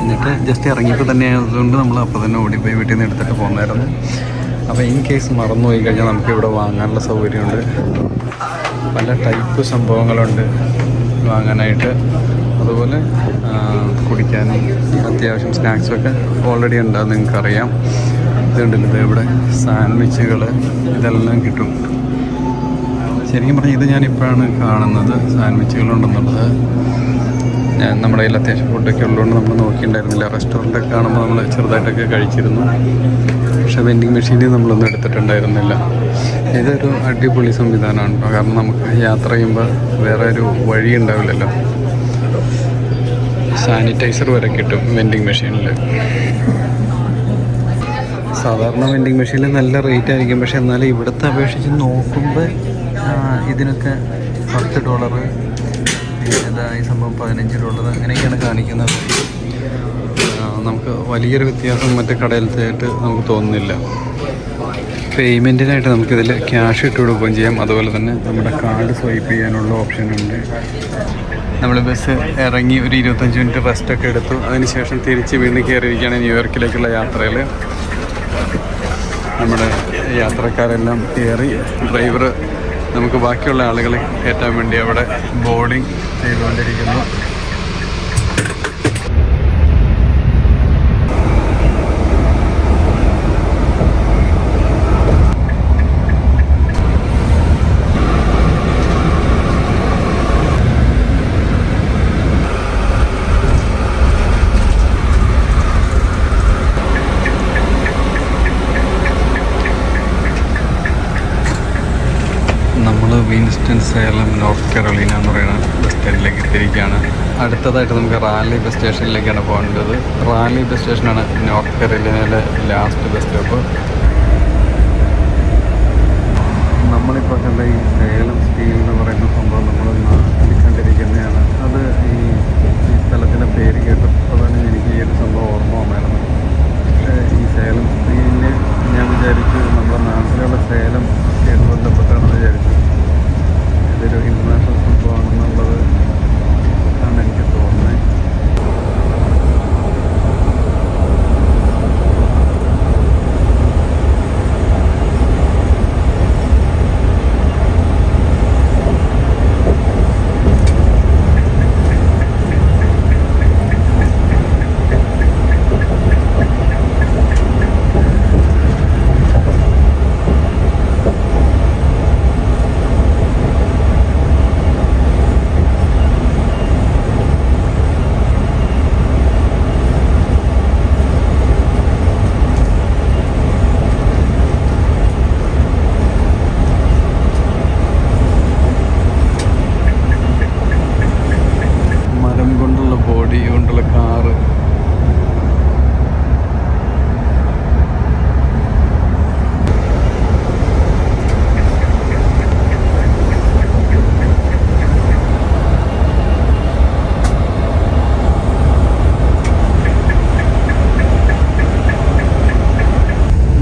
എന്നിട്ട് ജസ്റ്റ് ഇറങ്ങിയപ്പോൾ തന്നെ ആയതുകൊണ്ട് നമ്മൾ അപ്പോൾ തന്നെ ഓടിപ്പോയി വീട്ടിൽ നിന്ന് എടുത്തിട്ട് പോകുന്നായിരുന്നു. അപ്പോൾ ഇൻ കേസ് മറന്നുപോയി കഴിഞ്ഞാൽ നമുക്കിവിടെ വാങ്ങാനുള്ള സൗകര്യമുണ്ട്. പല ടൈപ്പ് സംഭവങ്ങളുണ്ട് വാങ്ങാനായിട്ട്. അതുപോലെ കുടിക്കാനും അത്യാവശ്യം സ്നാക്സൊക്കെ ഓൾറെഡി ഉണ്ടാകും, നിങ്ങൾക്കറിയാം. ഇതുണ്ടല്ലോ, ഇത് ഇവിടെ സാൻഡ്വിച്ചുകൾ ഇതെല്ലാം കിട്ടും. ശരിക്കും പറഞ്ഞാൽ ഇത് ഞാനിപ്പോഴാണ് കാണുന്നത്, സാൻഡ്വിച്ചുകളുണ്ടെന്നുള്ളത്. നമ്മുടെ കയ്യിൽ അത്യാവശ്യം ഫുഡൊക്കെ ഉള്ളതുകൊണ്ട് നമ്മൾ നോക്കിയിട്ടുണ്ടായിരുന്നില്ല. റെസ്റ്റോറൻറ്റൊക്കെ കാണുമ്പോൾ നമ്മൾ ചെറുതായിട്ടൊക്കെ കഴിച്ചിരുന്നു, പക്ഷേ വെൻഡിങ് മെഷീനിൽ നമ്മളൊന്നും എടുത്തിട്ടുണ്ടായിരുന്നില്ല. ഇതൊരു അടിപൊളി സംവിധാനമാണ് കേട്ടോ. കാരണം നമുക്ക് യാത്ര ചെയ്യുമ്പോൾ വേറെ ഒരു വഴി ഉണ്ടാവില്ലല്ലോ. സാനിറ്റൈസർ വരെ കിട്ടും വെൻഡിങ് മെഷീനിൽ. സാധാരണ വെൻഡിങ് മെഷീനിൽ നല്ല റേറ്റ് ആയിരിക്കും, പക്ഷേ എന്നാലും ഇവിടുത്തെ അപേക്ഷിച്ച് നോക്കുമ്പോൾ ഇതിനൊക്കെ $10, ഈ സംഭവം $15 അങ്ങനെയൊക്കെയാണ് കാണിക്കുന്നത്. നമുക്ക് വലിയൊരു വ്യത്യാസം മറ്റേ കടയിലത്തായിട്ട് നമുക്ക് തോന്നുന്നില്ല. പേയ്മെൻറ്റിനായിട്ട് നമുക്കിതിൽ ക്യാഷ് ഇട്ട് കൊടുക്കുകയും ചെയ്യാം. അതുപോലെ തന്നെ നമ്മുടെ കാർഡ് സ്വൈപ്പ് ചെയ്യാനുള്ള ഓപ്ഷനുണ്ട്. നമ്മൾ ബസ് ഇറങ്ങി ഒരു 25 മിനിറ്റ് റെസ്റ്റൊക്കെ എടുത്തു. അതിനുശേഷം തിരിച്ച് വീണ്ടും കയറിയിരിക്കുകയാണ് ന്യൂയോർക്കിലേക്കുള്ള യാത്രയിൽ. നമ്മുടെ യാത്രക്കാരെല്ലാം കയറി. ഡ്രൈവർ നമുക്ക് ബാക്കിയുള്ള ആളുകളെ കയറ്റാൻ വേണ്ടി അവിടെ ബോർഡിങ് ചെയ്തുകൊണ്ടിരിക്കുന്നു. നമ്മൾ വിൻസ്റ്റൺ സേലം നോർത്ത് കരോളീന എന്ന് പറയുന്ന ബസ് സ്റ്റാൻഡിലേക്ക് എത്തിയിരിക്കുകയാണ്. അടുത്തതായിട്ട് നമുക്ക് റാലി ബസ് സ്റ്റേഷനിലേക്കാണ് പോകേണ്ടത്. റാലി ബസ് സ്റ്റേഷനാണ് നോർത്ത് കരോളീനയിലെ ലാസ്റ്റ് ബസ് സ്റ്റോപ്പ്. നമ്മളിപ്പോൾ കണ്ട ഈ സേലം സ്റ്റീൽ എന്ന് പറയുന്ന സംഭവം നമ്മൾ നാട്ടിൽ കണ്ടിരിക്കുന്നതാണ്. അത് ഈ സ്ഥലത്തിൻ്റെ പേര് കേട്ടപ്പോൾ തന്നെ എനിക്ക് ഈ ഒരു സംഭവം ഓർമ്മ വന്നായിരുന്നു. പക്ഷേ ഈ സേലം സ്റ്റീലിന് ഞാൻ വിചാരിച്ചു നമ്മുടെ നാട്ടിലുള്ള സേലം സ്റ്റീൽ ബന്ധപ്പെട്ടാണെന്ന് വിചാരിച്ചു. ഇതൊരു ഇൻ്റർനാഷണൽ സംഭവമാണെന്നുള്ളത് ആണ് എനിക്ക് തോന്നുന്നത്. ബോഡി കൊണ്ടുള്ള കാറ്.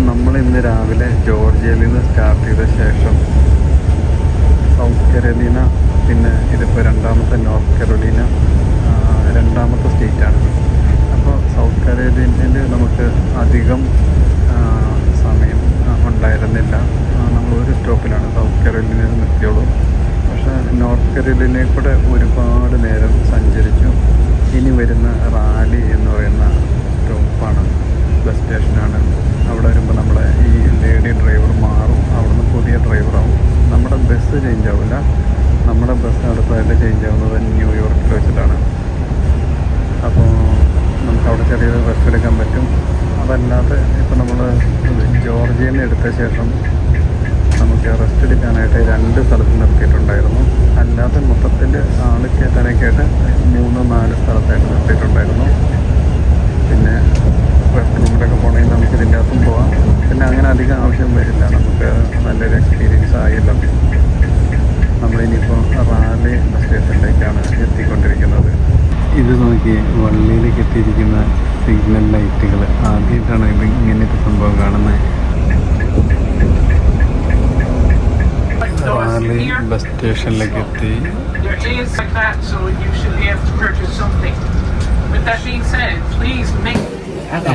നമ്മളിന്ന് രാവിലെ ജോർജിയയിൽ നിന്ന് സ്റ്റാർട്ട് ചെയ്ത ശേഷം സൗത്ത് കരോലീന, പിന്നെ ഇതിപ്പോൾ രണ്ടാമത്തെ നോർത്ത് കരോലീന, രണ്ടാമത്തെ സ്റ്റേറ്റാണ്. അപ്പോൾ സൗത്ത് കരോലീനയിൽ നമുക്ക് അധികം സമയം ഉണ്ടായിരുന്നില്ല. നമ്മൾ ഒരു സ്റ്റോപ്പിലാണ് സൗത്ത് കരോലീനയിൽ നിർത്തിയുള്ളൂ. പക്ഷേ നോർത്ത് കരോലീനയിൽ കൂടെ ഒരുപാട് നേരം സഞ്ചരിച്ചു. ഇനി വരുന്ന റാലി എന്ന് പറയുന്ന സ്റ്റോപ്പാണ്, ബസ് സ്റ്റേഷനാണ്. അവിടെ വരുമ്പോൾ നമ്മുടെ ഈ ലേഡി ഡ്രൈവർ മാറും, അവിടുന്ന് പുതിയ ഡ്രൈവറാവും. നമ്മുടെ ബസ് ചേഞ്ച് ആവില്ല. നമ്മുടെ ബസ് അടുത്തതായിട്ട് ചേഞ്ച് ആവുന്നത് ന്യൂയോർക്കിൽ വെച്ചിട്ടാണ്. അപ്പോൾ നമുക്കവിടെ ചെറിയൊരു റെസ്റ്റ് എടുക്കാൻ പറ്റും. അതല്ലാതെ ഇപ്പോൾ നമ്മൾ ജോർജിയയിൽ നിന്ന് എടുത്ത ശേഷം നമുക്ക് റെസ്റ്റ് എടുക്കാനായിട്ട് 2 സ്ഥലത്ത് നിർത്തിയിട്ടുണ്ടായിരുന്നു. അല്ലാതെ മൊത്തത്തിൽ ആൾ കയറ്റാനൊക്കെ ആയിട്ട് 3-4 സ്ഥലത്തായിട്ട് നിർത്തിയിട്ടുണ്ടായിരുന്നു. പിന്നെ റെസ്റ്റ് റൂമിലൊക്കെ പോകണമെങ്കിൽ നമുക്ക് ഇതിൻ്റെ അകത്തും പോകാം. പിന്നെ അങ്ങനെ അധികം ആവശ്യം വരില്ല, നമുക്ക് നല്ലൊരു എക്സ്പീരിയൻസ് ആയല്ലോ. നമ്മളിനിയിപ്പോൾ റാലി ബസ് സ്റ്റേഷനിലേക്കാണ് എത്തിക്കൊണ്ടിരിക്കുന്നത്. ഇത് നോക്കി വള്ളിയിൽ കെട്ടിയിരിക്കുന്ന സിഗ്നൽ ലൈറ്റുകൾ ആദ്യമായിട്ടാണ് ഇത് ഇങ്ങനത്തെ സംഭവം കാണുന്നത്. റാലി ബസ് സ്റ്റേഷനിലേക്ക് എത്തി.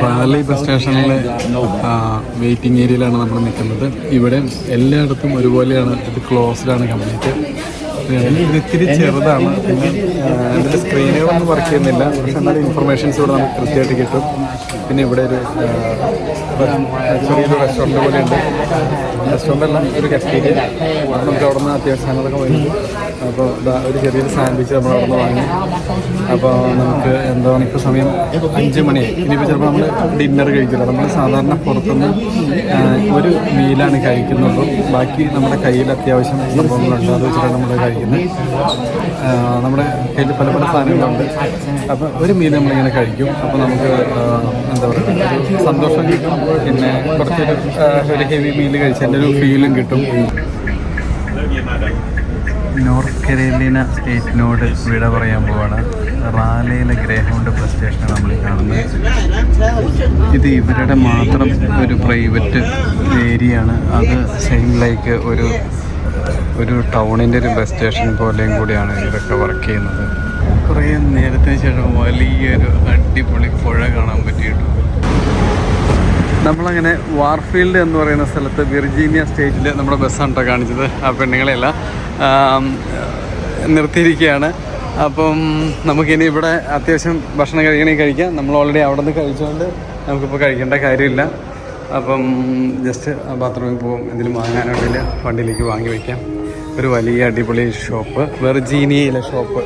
റാലി ബസ് സ്റ്റേഷനിലെ വെയിറ്റിംഗ് ഏരിയയിലാണ് നമ്മൾ നിൽക്കുന്നത്. ഇവിടെ എല്ലായിടത്തും ഒരുപോലെയാണ്. ഇത് ക്ലോസ്ഡ് ആണ് കംപ്ലീറ്റ്. ഇത് ഇത്തിരി ചെറുതാണ്. പിന്നെ ഇതിൻ്റെ സ്ക്രീനുകളൊന്നും വർക്ക് ചെയ്യുന്നില്ല. പക്ഷെ എന്നാലും ഇൻഫർമേഷൻസ് ഇവിടെ നമുക്ക് കൃത്യമായിട്ട് കിട്ടും. പിന്നെ ഇവിടെ ഒരു ചെറിയൊരു റെസ്റ്റോറൻറ്റ് പോലെ ഉണ്ട്. റെസ്റ്റോറൻ്റ് അല്ല, ഒരു കഫേരിയ. നമുക്ക് അവിടെ നിന്ന് അത്യാവശ്യം സാധനങ്ങളൊക്കെ വാങ്ങി. അപ്പോൾ ഒരു ചെറിയൊരു സാൻഡ്വിച്ച് നമ്മൾ അവിടെ നിന്ന് വാങ്ങി. അപ്പോൾ നമുക്ക് എന്താണ് ഇപ്പോൾ സമയം 5 മണിയായി. ഇനിയിപ്പോൾ ചിലപ്പോൾ നമ്മൾ ഡിന്നർ കഴിക്കില്ല. നമ്മൾ സാധാരണ പുറത്തുനിന്ന് ഒരു മീലാണ് കഴിക്കുന്നത്. ബാക്കി നമ്മുടെ കയ്യിൽ അത്യാവശ്യം സംഭവങ്ങളുണ്ട്. അത് വെച്ചിട്ടാണ് നമ്മൾ കഴിക്കുന്നത്. നമ്മുടെ കയ്യിൽ പല പല സാധനങ്ങളുണ്ട്. അപ്പോൾ ഒരു മീൽ നമ്മളിങ്ങനെ കഴിക്കും. അപ്പോൾ നമുക്ക് എന്താ പറയുക, സന്തോഷം കിട്ടും. പിന്നെ കുറച്ചൊരു ഹെവി മീൽ കഴിച്ചതിൻ്റെ ഒരു ഫീലും കിട്ടും. നോർത്ത് കരോലിന സ്റ്റേറ്റിനോട് വിട പറയാൻ പോവാണ്. റാലയിലെ ഗ്രേഹൗണ്ട് ബസ് സ്റ്റേഷനാണ് നമ്മൾ കാണുന്നത്. ഇത് ഇവരുടെ മാത്രം ഒരു പ്രൈവറ്റ് ഏരിയയാണ്. അത് സെയിം ലൈക്ക് ഒരു ടൗണിൻ്റെ ഒരു ബസ് സ്റ്റേഷൻ പോലെയും കൂടിയാണ് ഇതൊക്കെ വർക്ക് ചെയ്യുന്നത്. കുറേ നേരത്തിന് ശേഷം വലിയൊരു അടിപൊളി പുഴ കാണാൻ പറ്റിയിട്ടു. നമ്മളങ്ങനെ വാർഫീൽഡ് എന്ന് പറയുന്ന സ്ഥലത്ത് വിർജീനിയ സ്റ്റേറ്റിൽ നമ്മുടെ ബസ്സാണ് കേട്ടോ കാണിച്ചത്. ആ പെണ്ണുങ്ങളെല്ലാം നിർത്തിയിരിക്കുകയാണ്. അപ്പം നമുക്കിനി ഇവിടെ അത്യാവശ്യം ഭക്ഷണം കഴിക്കാം. നമ്മൾ ഓൾറെഡി അവിടെ നിന്ന് കഴിച്ചുകൊണ്ട് നമുക്കിപ്പോൾ കഴിക്കേണ്ട കാര്യമില്ല. അപ്പം ജസ്റ്റ് ബാത്റൂമിൽ പോകും. എന്തെങ്കിലും വാങ്ങാനുണ്ടെങ്കിൽ വണ്ടിയിലേക്ക് വാങ്ങി വയ്ക്കാം. ഒരു വലിയ അടിപൊളി ഷോപ്പ്, വെർജീനിയയിലെ ഷോപ്പ്.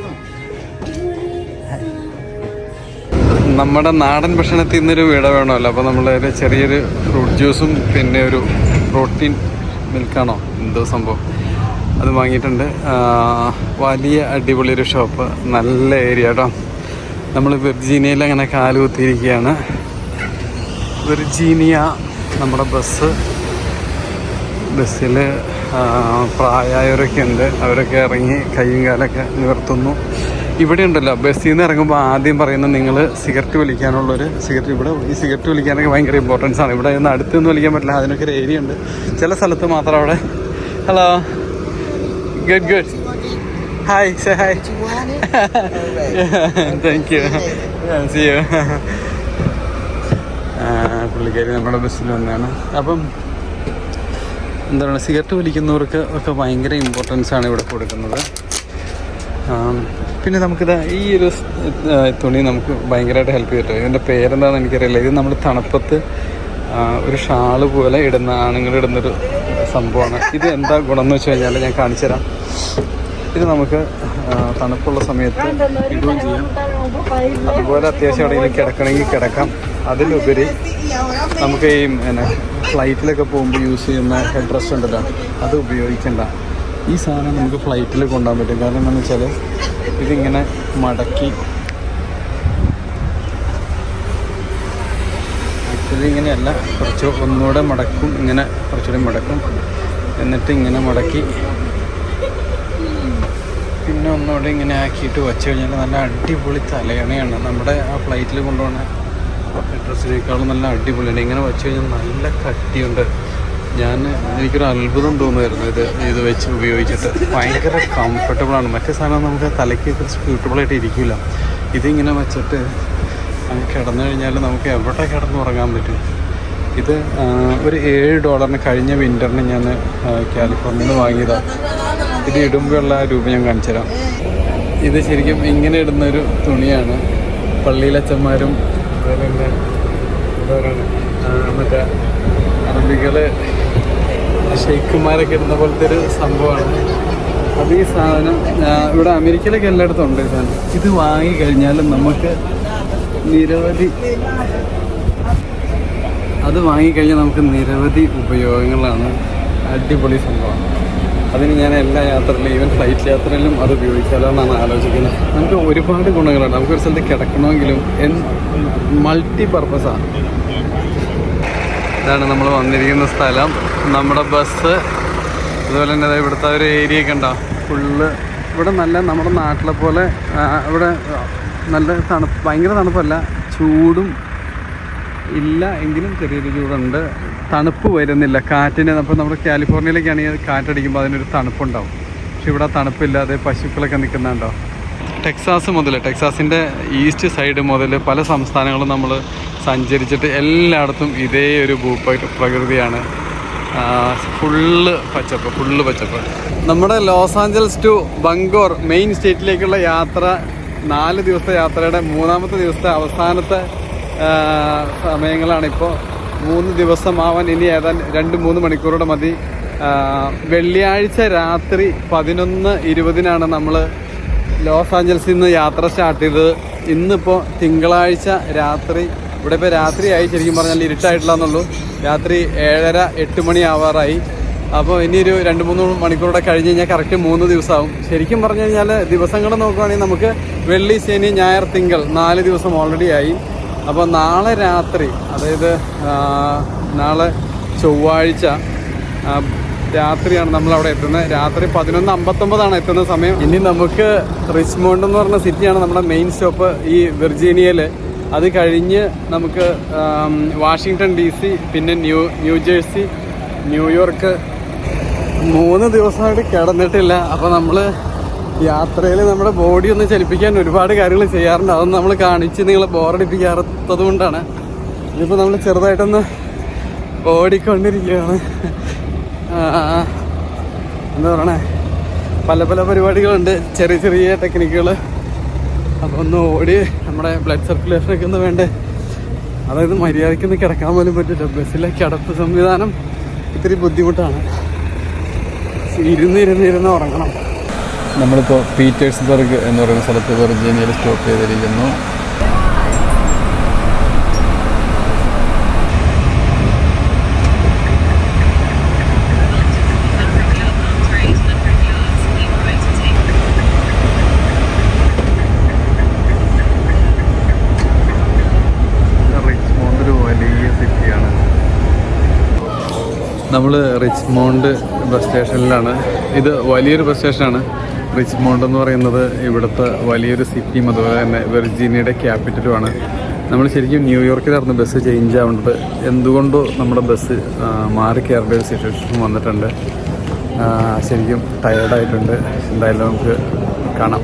നമ്മുടെ നാടൻ ഭക്ഷണത്തിൽ നിന്നൊരു വിട വേണമല്ലോ. അപ്പോൾ നമ്മൾ ചെറിയൊരു ഫ്രൂട്ട് ജ്യൂസും പിന്നെ ഒരു പ്രോട്ടീൻ മിൽക്കാണോ എന്തോ സംഭവം അത് വാങ്ങിയിട്ടുണ്ട്. വലിയ അടിപൊളി ഒരു ഷോപ്പ്, നല്ല ഏരിയ കേട്ടോ. നമ്മൾ വെർജീനിയയിൽ അങ്ങനെ കാലുകുത്തിയിരിക്കുകയാണ്. വെർജീനിയ നമ്മുടെ ബസ്സിൽ പ്രായമായവരൊക്കെ ഉണ്ട്. അവരൊക്കെ ഇറങ്ങി കൈയും കാലൊക്കെ നിവർത്തുന്നു. ഇവിടെ ഉണ്ടല്ലോ, ബസ്സിൽ നിന്ന് ഇറങ്ങുമ്പോൾ ആദ്യം പറയുന്നത് നിങ്ങൾ സിഗരറ്റ് വലിക്കാനുള്ളൊരു ഇവിടെ ഈ സിഗരറ്റ് വലിക്കാനൊക്കെ ഭയങ്കര ഇമ്പോർട്ടൻസ് ആണ്. ഇവിടെ നിന്ന് അടുത്തൊന്നും വലിക്കാൻ പറ്റില്ല. അതിനൊക്കെ ഒരു ഏരിയ ഉണ്ട്. ചില സ്ഥലത്ത് മാത്രം അവിടെ. Hello, good hi, say hi. Thank you, see you. പുള്ളിക്കാരി നമ്മുടെ ബസ്സിൽ വന്നതാണ്. അപ്പം എന്താ പറയുക, സിഗരറ്റ് വലിക്കുന്നവർക്ക് ഒക്കെ ഭയങ്കര ഇമ്പോർട്ടൻസ് ആണ് ഇവിടെ കൊടുക്കുന്നത്. പിന്നെ നമുക്കിത് ഈ ഒരു തുണി നമുക്ക് ഭയങ്കരമായിട്ട് ഹെൽപ്പ് ചെയ്തിട്ട്. ഇതിൻ്റെ പേരെന്താണെന്ന് എനിക്കറിയില്ല. ഇത് നമ്മൾ തണുപ്പത്ത് ഒരു ഷാള് പോലെ ആണുങ്ങളിടുന്നൊരു സംഭവമാണ്. ഇത് എന്താ ഗുണം എന്ന് വെച്ച് കഴിഞ്ഞാൽ ഞാൻ കാണിച്ചു തരാം. ഇത് നമുക്ക് തണുപ്പുള്ള സമയത്ത് ഇടുകയും ചെയ്യാം. അതുപോലെ അത്യാവശ്യം എവിടെയെങ്കിലും കിടക്കണമെങ്കിൽ കിടക്കാം. അതിലുപരി നമുക്ക് ഈ ഫ്ലൈറ്റിലൊക്കെ പോകുമ്പോൾ യൂസ് ചെയ്യുന്ന ഹെഡ് റെസ്റ്റ് ഉണ്ടല്ലോ, അത് ഉപയോഗിക്കേണ്ട. ഈ സാധനം നമുക്ക് ഫ്ലൈറ്റിൽ കൊണ്ടുപോകാൻ പറ്റും. കാരണം എന്താണെന്ന് വെച്ചാൽ ഇതിങ്ങനെ മടക്കി, ആക്ച്വലി ഇങ്ങനെയല്ല, ഒന്നുകൂടെ മടക്കും. ഇങ്ങനെ കുറച്ചുകൂടി മടക്കും, എന്നിട്ട് ഇങ്ങനെ മടക്കി പിന്നെ ഒന്നുകൂടെ ഇങ്ങനെ ആക്കിയിട്ട് വച്ച് കഴിഞ്ഞാൽ നല്ല അടിപൊളി തലയണയാണ്. നമ്മുടെ ആ ഫ്ലൈറ്റിൽ കൊണ്ടുപോകുന്ന ഡ്രസ്സിനേക്കാളും നല്ല അടിപൊളിയാണ്. ഇങ്ങനെ വച്ച് കഴിഞ്ഞാൽ നല്ല കട്ടിയുണ്ട്. എനിക്കൊരു അത്ഭുതം തോന്നുമായിരുന്നു ഇത് വെച്ച് ഉപയോഗിച്ചിട്ട്. ഭയങ്കര കംഫർട്ടബിളാണ്. മറ്റേ സാധനം നമുക്ക് തലയ്ക്ക് സ്യൂട്ടബിളായിട്ട് ഇരിക്കില്ല. ഇതിങ്ങനെ വെച്ചിട്ട് കിടന്നു കഴിഞ്ഞാൽ നമുക്ക് എവിടെ കിടന്നുറങ്ങാൻ പറ്റും. ഇത് ഒരു $7 കഴിഞ്ഞ വിൻ്ററിന് ഞാൻ കാലിഫോർണിയയിൽ നിന്ന് വാങ്ങിയതാണ്. ഇത് ഇടുമ്പോഴുള്ള രൂപ ഞാൻ കാണിച്ചു തരാം. ഇത് ശരിക്കും ഇങ്ങനെ ഇടുന്നൊരു തുണിയാണ്. പള്ളിയിലച്ചന്മാരും അതുപോലെ തന്നെ മറ്റേ അറബികൾ ഷെയ്ഖുമാരൊക്കെ ഇടുന്ന പോലത്തെ ഒരു സംഭവമാണ്. അത് ഈ സാധനം ഇവിടെ അമേരിക്കയിലൊക്കെ എല്ലായിടത്തും ഉണ്ട്. ഈ സാധനം ഇത് വാങ്ങിക്കഴിഞ്ഞാൽ നമുക്ക് നിരവധി ഉപയോഗങ്ങളാണ്. അടിപൊളി സംഭവമാണ്. അതിന് ഞാൻ എല്ലാ യാത്രയിലും, ഈവൻ ഫ്ലൈറ്റ് യാത്രയിലും അത് ഉപയോഗിച്ചാലോ എന്നാണ് ആലോചിക്കുന്നത്. നമുക്ക് ഒരുപാട് ഗുണങ്ങളുണ്ട്. നമുക്കൊരു സ്ഥലത്ത് കിടക്കണമെങ്കിലും മൾട്ടി പർപ്പസാണ്. ഇതാണ് നമ്മൾ വന്നിരിക്കുന്ന സ്ഥലം, നമ്മുടെ ബസ്. അതുപോലെ തന്നെ ഇവിടുത്തെ ഒരു ഏരിയ ഒക്കെ ഉണ്ടോ ഫുള്ള്. ഇവിടെ നല്ല നമ്മുടെ നാട്ടിലെ പോലെ ഇവിടെ നല്ല തണുപ്പ്, ഭയങ്കര തണുപ്പല്ല, ചൂടും ഇല്ല എങ്കിലും ചെറിയൊരു ചൂടുണ്ട്. തണുപ്പ് വരുന്നില്ല കാറ്റിന്. അപ്പോൾ നമ്മുടെ കാലിഫോർണിയയിലേക്കാണെങ്കിൽ കാറ്റടിക്കുമ്പോൾ അതിനൊരു തണുപ്പുണ്ടാവും. പക്ഷെ ഇവിടെ തണുപ്പില്ലാതെ പശുക്കളൊക്കെ നിൽക്കുന്നുണ്ടോ. ടെക്സാസ് മുതൽ, ടെക്സാസിൻ്റെ ഈസ്റ്റ് സൈഡ് മുതൽ പല സംസ്ഥാനങ്ങളും നമ്മൾ സഞ്ചരിച്ചിട്ട് എല്ലായിടത്തും ഇതേ ഒരു ഭൂപ്രകൃതിയാണ്. ഫുള്ള് പച്ചപ്പ്. നമ്മുടെ ലോസ് ആഞ്ചൽസ് ടു ബങ്കോർ മെയിൻ സ്റ്റേറ്റിലേക്കുള്ള യാത്ര 4 ദിവസത്തെ യാത്രയുടെ 3-ാമത്തെ ദിവസത്തെ അവസാനത്തെ സമയങ്ങളാണിപ്പോൾ. 3 ദിവസമാവാൻ ഇനി ഏതാണ്ട് 2-3 മണിക്കൂറുടെ മതി. വെള്ളിയാഴ്ച രാത്രി 11:20 നമ്മൾ ലോസ് ആഞ്ചൽസിൽ നിന്ന് യാത്ര സ്റ്റാർട്ട് ചെയ്തത്. ഇന്നിപ്പോൾ തിങ്കളാഴ്ച രാത്രി, ഇവിടെ ഇപ്പോൾ രാത്രിയായി, ശരിക്കും പറഞ്ഞാൽ ഇരുട്ടായിട്ടില്ലെന്നുള്ളൂ. രാത്രി 7:30-8 മണി ആവാറായി. അപ്പോൾ ഇനി ഒരു 2-3 മണിക്കൂറുടെ കഴിഞ്ഞ് കഴിഞ്ഞാൽ കറക്റ്റ് 3 ദിവസമാവും. ശരിക്കും പറഞ്ഞു കഴിഞ്ഞാൽ ദിവസങ്ങൾ നോക്കുകയാണെങ്കിൽ നമുക്ക് വെള്ളി, ശനി, ഞായർ, തിങ്കൾ 4 ദിവസം ഓൾറെഡി ആയി. അപ്പോൾ നാളെ രാത്രി, അതായത് നാളെ ചൊവ്വാഴ്ച രാത്രിയാണ് നമ്മളവിടെ എത്തുന്നത്. രാത്രി 11:59 എത്തുന്ന സമയം. ഇനി നമുക്ക് റിച്ച്മോണ്ട് എന്ന് പറഞ്ഞ സിറ്റിയാണ് നമ്മുടെ മെയിൻ സ്റ്റോപ്പ് ഈ വിർജീനിയയിൽ. അത് കഴിഞ്ഞ് നമുക്ക് വാഷിങ്ടൺ DC, പിന്നെ ന്യൂജേഴ്സി, ന്യൂയോർക്ക്. 3 ദിവസമായിട്ട് കിടന്നിട്ടില്ല. അപ്പോൾ നമ്മൾ യാത്രയിൽ നമ്മുടെ ബോഡി ഒന്ന് ചലിപ്പിക്കാൻ ഒരുപാട് കാര്യങ്ങൾ ചെയ്യാറുണ്ട്. അതൊന്നും നമ്മൾ കാണിച്ച് നിങ്ങളെ ബോറടിപ്പിക്കാത്തത് കൊണ്ടാണ്. ഇതിപ്പോൾ നമ്മൾ ചെറുതായിട്ടൊന്ന് ഓടിക്കൊണ്ടിരിക്കുകയാണ്. എന്താ പറയണേ, പല പരിപാടികളുണ്ട്, ചെറിയ ടെക്നിക്കുകൾ. അപ്പോൾ ഒന്ന് ഓടി നമ്മുടെ ബ്ലഡ് സർക്കുലേഷനൊക്കെ ഒന്ന് വേണ്ടേ. അതായത് മര്യാദയ്ക്കൊന്ന് കിടക്കാൻ പോലും പറ്റില്ല. ബസ്സിലെ കിടപ്പ് സംവിധാനം ഇത്തിരി ബുദ്ധിമുട്ടാണ്. ഇരുന്ന് ഉറങ്ങണം. നമ്മളിപ്പോൾ പീറ്റേഴ്സ്ബർഗ് എന്ന് പറയുന്ന സ്ഥലത്ത് വെർജീനിയയിൽ സ്റ്റോപ്പ് ചെയ്തിരിക്കുന്നു. റിച്ച്മോണ്ട് ഒരു വലിയ സിറ്റിയാണ്. നമ്മൾ റിച്ച്മോണ്ട് ബസ് സ്റ്റേഷനിലാണ്. ഇത് വലിയൊരു ബസ് സ്റ്റേഷനാണ്. റിച്ച്മോണ്ട് എന്ന് പറയുന്നത് ഇവിടുത്തെ വലിയൊരു സിറ്റിയും അതുപോലെ തന്നെ വെർജീനിയയുടെ ക്യാപിറ്റലുമാണ്. നമ്മൾ ശരിക്കും ന്യൂയോർക്കിലായിരുന്നു ബസ് ചേഞ്ച് ആവേണ്ടത്. എന്തുകൊണ്ടോ നമ്മുടെ ബസ് മാറി കയറേണ്ട ഒരു സിറ്റുവേഷൻ വന്നിട്ടുണ്ട്. ശരിക്കും ടയേർഡായിട്ടുണ്ട്. എന്തായാലും നമുക്ക് കാണാം.